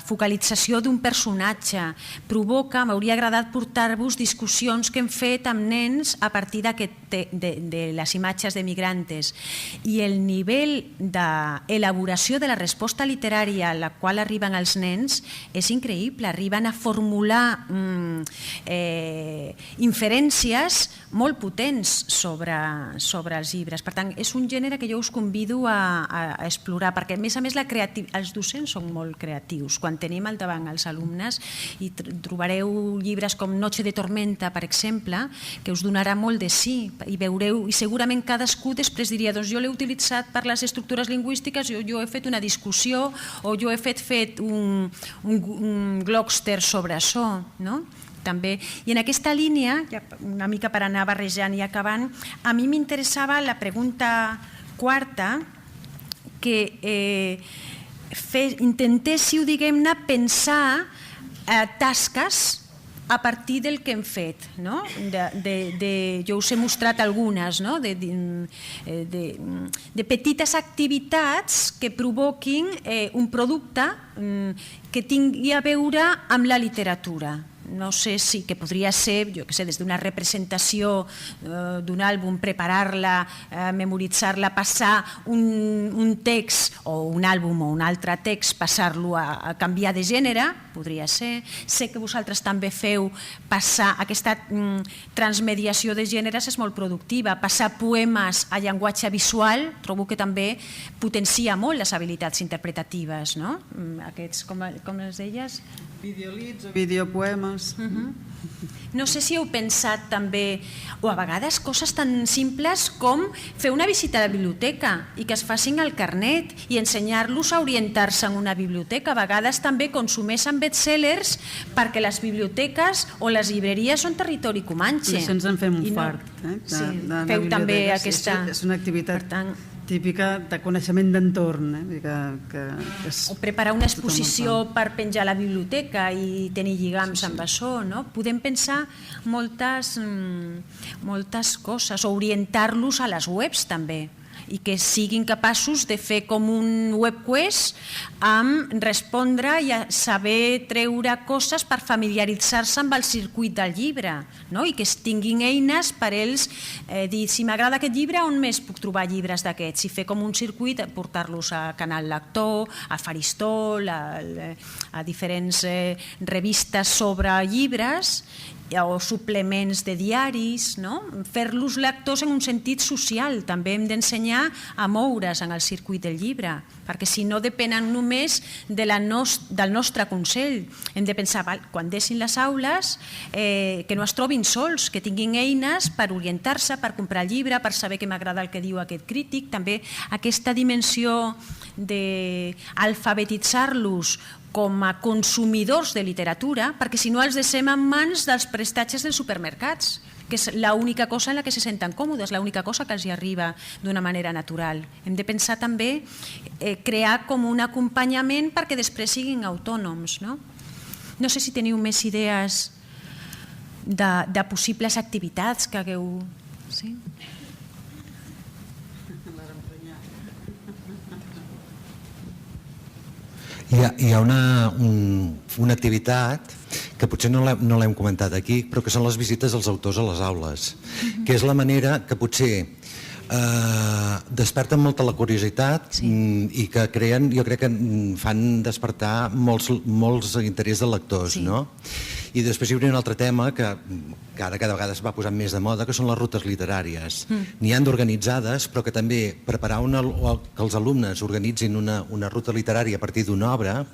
focalització d'un personatge, provoca, m'hauria agradat portar-vos discussions que hem fet amb nens a partir de les imatges d'Emigrantes, i el nivell d'elaboració de la resposta literària a la qual arriben els nens és increïble, arriben a formular inferències molt potents sobre els llibres. Per tant, és un gènere que jo us convido a explorar, perquè a més els docents són molt creatius. Quan tenim al davant els alumnes i trobareu llibres com Noche de tormenta, per exemple, que us donarà molt de sí, i veureu, i segurament cadascú després diria, doncs jo l'he utilitzat per les estructures lingüístiques, jo he fet una discussió o jo he fet un Glockster sobre això, no? També. I en aquesta línia, una mica per anar barrejant i acabant, a mi m'interessava la pregunta quarta, que intentéssiu, diguem-ne, pensar tasques a partir del que hem fet. Jo us he mostrat algunes, de petites activitats que provoquin un producte que tingui a veure amb la literatura. No sé si que podria ser, jo què sé, des d'una representació d'un àlbum, preparar-la, memoritzar-la, passar un text o un àlbum o un altre text, passar-lo a canviar de gènere, podria ser. Sé que vosaltres també feu passar aquesta transmediació de gèneres, és molt productiva. Passar poemes a llenguatge visual, trobo que també potencia molt les habilitats interpretatives, no? Aquests, com les deies? Videolits o videopoemes. No sé si heu pensat també, o a vegades coses tan simples com fer una visita a la biblioteca i que es facin el carnet i ensenyar-los a orientar-se en una biblioteca. A vegades també consumeixen bestsellers perquè les biblioteques o les llibreries són territori comanxe. I això ens en fem un fart. Feu també aquesta... És una activitat típica de coneixement d'entorn. O preparar una exposició per penjar a la biblioteca i tenir lligams amb això, no? Podem pensar moltes coses, o orientar-los a les webs també, i que siguin capaços de fer com un webquest amb respondre i saber treure coses per familiaritzar-se amb el circuit del llibre, no? I que tinguin eines per ells dir, si m'agrada aquest llibre, on més puc trobar llibres d'aquests? I fer com un circuit, portar-los a Canal Lector, a Faristol, a diferents revistes sobre llibres o suplements de diaris, no? Fer-los lectors en un sentit social. També hem d'ensenyar a moure's en el circuit del llibre, perquè si no depenen només del nostre consell. Hem de pensar, quan deixin les aules, que no es trobin sols, que tinguin eines per orientar-se, per comprar el llibre, per saber què m'agrada el que diu aquest crític. També aquesta dimensió d'alfabetitzar-los com a consumidors de literatura, perquè si no els deixem en mans dels prestatges dels supermercats, que és l'única cosa en la que se senten còmodes, l'única cosa que els hi arriba d'una manera natural. Hem de pensar també crear com un acompanyament perquè després siguin autònoms. No sé si teniu més idees de possibles activitats que hagueu... Sí? Hi ha una activitat que potser no l'hem comentat aquí, però que són les visites dels autors a les aules, que és la manera que potser desperten molta la curiositat i que creen, jo crec que fan despertar molts interès de lectors, no? I després hi hauria un altre tema que ara cada vegada es va posant més de moda, que són les rutes literàries. N'hi han d'organitzades, però que també preparar que els alumnes organitzin una ruta literària a partir d'una obra,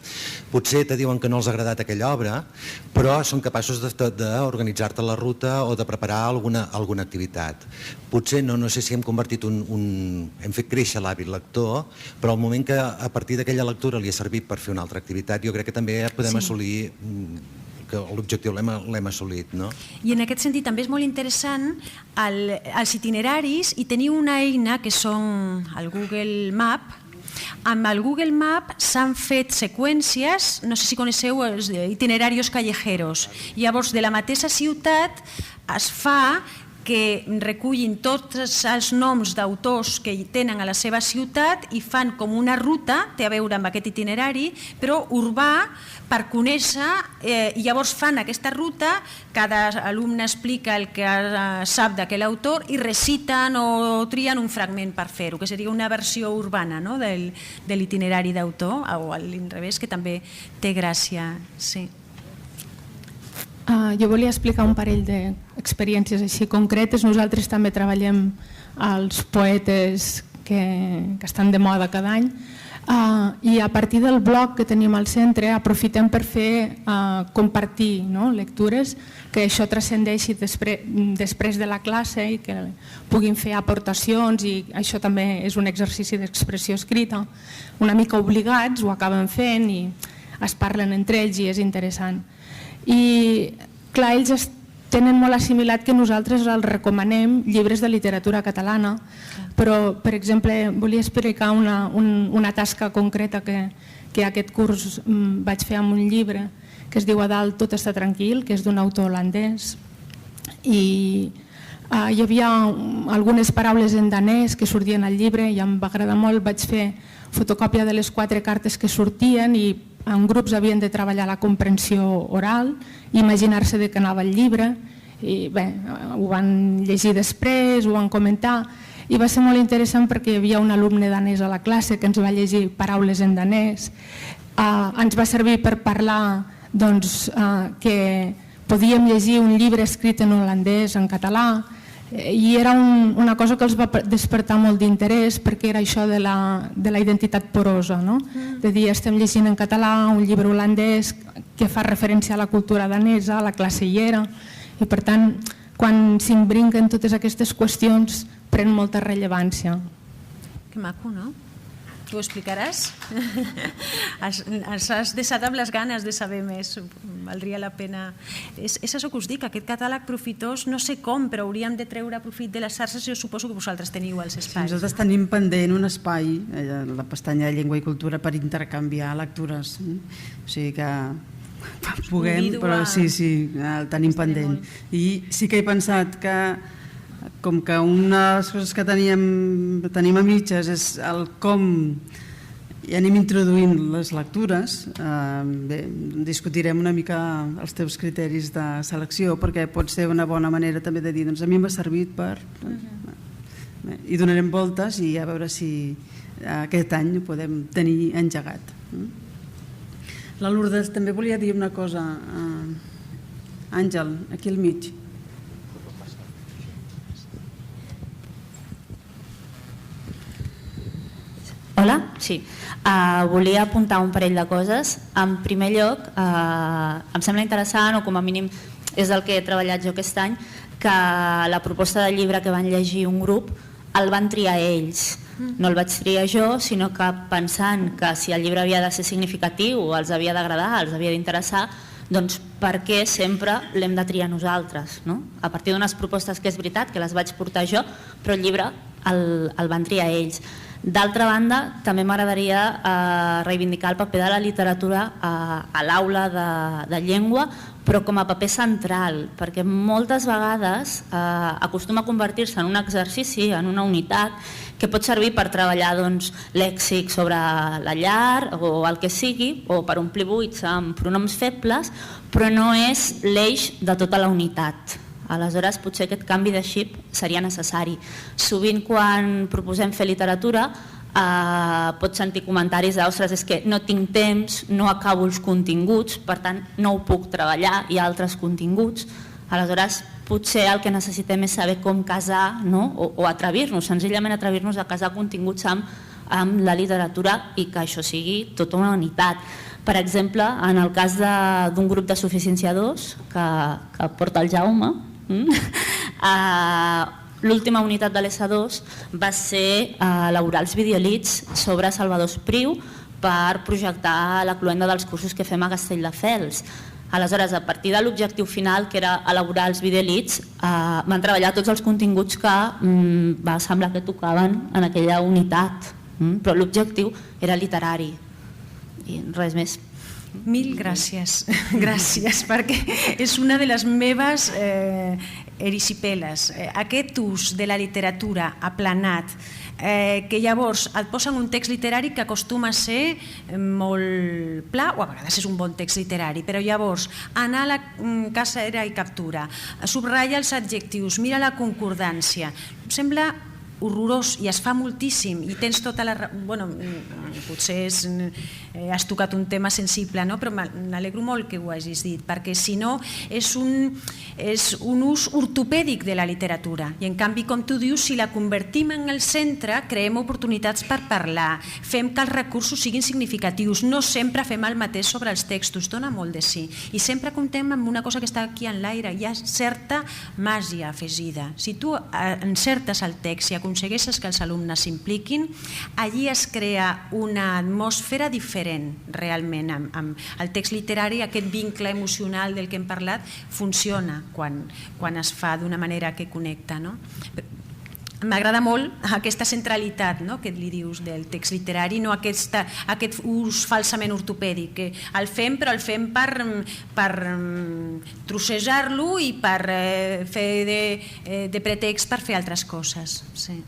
potser te diuen que no els ha agradat aquella obra, però són capaços d'organitzar-te la ruta o de preparar alguna activitat. Potser, no sé si hem convertit hem fet créixer l'hàbit lector, però al moment que a partir d'aquella lectura li ha servit per fer una altra activitat, jo crec que també podem assolir que l'objectiu l'hem assolit, no? I en aquest sentit també és molt interessant els itineraris, i teniu una eina que són el Google Map. Amb el Google Map s'han fet seqüències, no sé si coneixeu els itinerarios callejeros. Llavors, de la mateixa ciutat es fa que recullin tots els noms d'autors que hi tenen a la seva ciutat i fan com una ruta, té a veure amb aquest itinerari, però urbà, per conèixer, i llavors fan aquesta ruta, cada alumne explica el que sap d'aquell autor i reciten o trien un fragment per fer-ho, que seria una versió urbana de l'itinerari d'autor, o a l'inrevés, que també té gràcia. Sí. Jo volia explicar un parell d'experiències així concretes. Nosaltres també treballem els poetes que estan de moda cada any, i a partir del blog que tenim al centre aprofitem per fer compartir lectures, que això transcendeixi després de la classe i que puguin fer aportacions, i això també és un exercici d'expressió escrita. Una mica obligats ho acaben fent i es parlen entre ells i és interessant. I clar, ells tenen molt assimilat que nosaltres els recomanem llibres de literatura catalana, però, per exemple, volia explicar una tasca concreta que aquest curs vaig fer amb un llibre que es diu A dalt tot està tranquil, que és d'un autor holandès, i hi havia algunes paraules en danès que sortien al llibre i em va agradar molt. Vaig fer fotocòpia de les 4 cartes que sortien i en grups havien de treballar la comprensió oral, imaginar-se de què anava el llibre, i bé, ho van llegir després, ho van comentar, i va ser molt interessant perquè hi havia un alumne danès a la classe que ens va llegir paraules en danès. Ens va servir per parlar que podíem llegir un llibre escrit en holandès, en català, i era una cosa que els va despertar molt d'interès, perquè era això de la identitat porosa, de dir estem llegint en català un llibre holandès que fa referència a la cultura danesa, a la classe hi era, i per tant quan s'imbrinquen totes aquestes qüestions pren molta rellevància. Que maco, no? Tu ho explicaràs? Ens has deixat amb les ganes de saber més, valdria la pena. És això que us dic, aquest catàleg profitós, no sé com, però hauríem de treure profit de les xarxes, jo suposo que vosaltres teniu els espais. Nosaltres tenim pendent un espai, la pestanya de Llengua i Cultura, per intercanviar lectures. O sigui que puguem, però sí, el tenim pendent. I sí que he pensat que com que una de les coses que tenim a mitges és el com i anem introduint les lectures, discutirem una mica els teus criteris de selecció, perquè pot ser una bona manera també de dir, doncs a mi m'ha servit per... I donarem voltes i a veure si aquest any ho podem tenir engegat. La Lourdes també volia dir una cosa. Àngel, aquí al mig. Hola, sí. Volia apuntar un parell de coses. En primer lloc, em sembla interessant, o com a mínim és el que he treballat jo aquest any, que la proposta de llibre que van llegir un grup el van triar ells. No el vaig triar jo, sinó que pensant que si el llibre havia de ser significatiu, els havia d'agradar, els havia d'interessar, doncs per què sempre l'hem de triar nosaltres? A partir d'unes propostes que és veritat, que les vaig portar jo, però el llibre el van triar ells. D'altra banda, també m'agradaria reivindicar el paper de la literatura a l'aula de llengua, però com a paper central, perquè moltes vegades acostuma a convertir-se en un exercici, en una unitat, que pot servir per treballar lèxic sobre la llar o el que sigui, o per omplir buits amb pronoms febles, però no és l'eix de tota la unitat. Aleshores, potser aquest canvi de xip seria necessari. Sovint, quan proposem fer literatura, pots sentir comentaris de «ostres, és que no tinc temps, no acabo els continguts, per tant, no ho puc treballar, hi ha altres continguts». Aleshores, potser el que necessitem és saber com casar, o atrevir-nos, senzillament atrevir-nos a casar continguts amb la literatura i que això sigui tota una unitat. Per exemple, en el cas d'un grup de suficienciadors que porta el Jaume, l'última unitat de l'ESA2 va ser elaborar els videolits sobre Salvador Espriu per projectar la cloenda dels cursos que fem a Castelldefels. Aleshores, a partir de l'objectiu final, que era elaborar els videolits, van treballar tots els continguts que va semblar que tocaven en aquella unitat, però l'objectiu era literari i res més. Mil gràcies, gràcies, perquè és una de les meves ericipeles. Aquest ús de la literatura aplanat, que llavors et posen un text literari que acostuma a ser molt pla, o a vegades és un bon text literari, però llavors anar a la cacera i captura, subratlla els adjectius, mira la concordància, em sembla horrorós i es fa moltíssim i tens tota la... Bueno, potser has tocat un tema sensible, però m'alegro molt que ho hagis dit, perquè si no és un ús ortopèdic de la literatura i en canvi, com tu dius, si la convertim en el centre, creem oportunitats per parlar, fem que els recursos siguin significatius, no sempre fem el mateix sobre els textos, dona molt de sí. I sempre comptem amb una cosa que està aquí en l'aire, hi ha certa màgia afegida. Si tu encertes el text i aconsegueixes que els alumnes s'impliquin, allí es crea una atmosfera diferent realment. Amb el text literari, aquest vincle emocional del que hem parlat funciona quan es fa d'una manera que connecta. M'agrada molt aquesta centralitat que li dius del text literari, no aquest ús falsament ortopèdic, que el fem, però el fem per trossejar-lo i per fer de pretext per fer altres coses. Sí.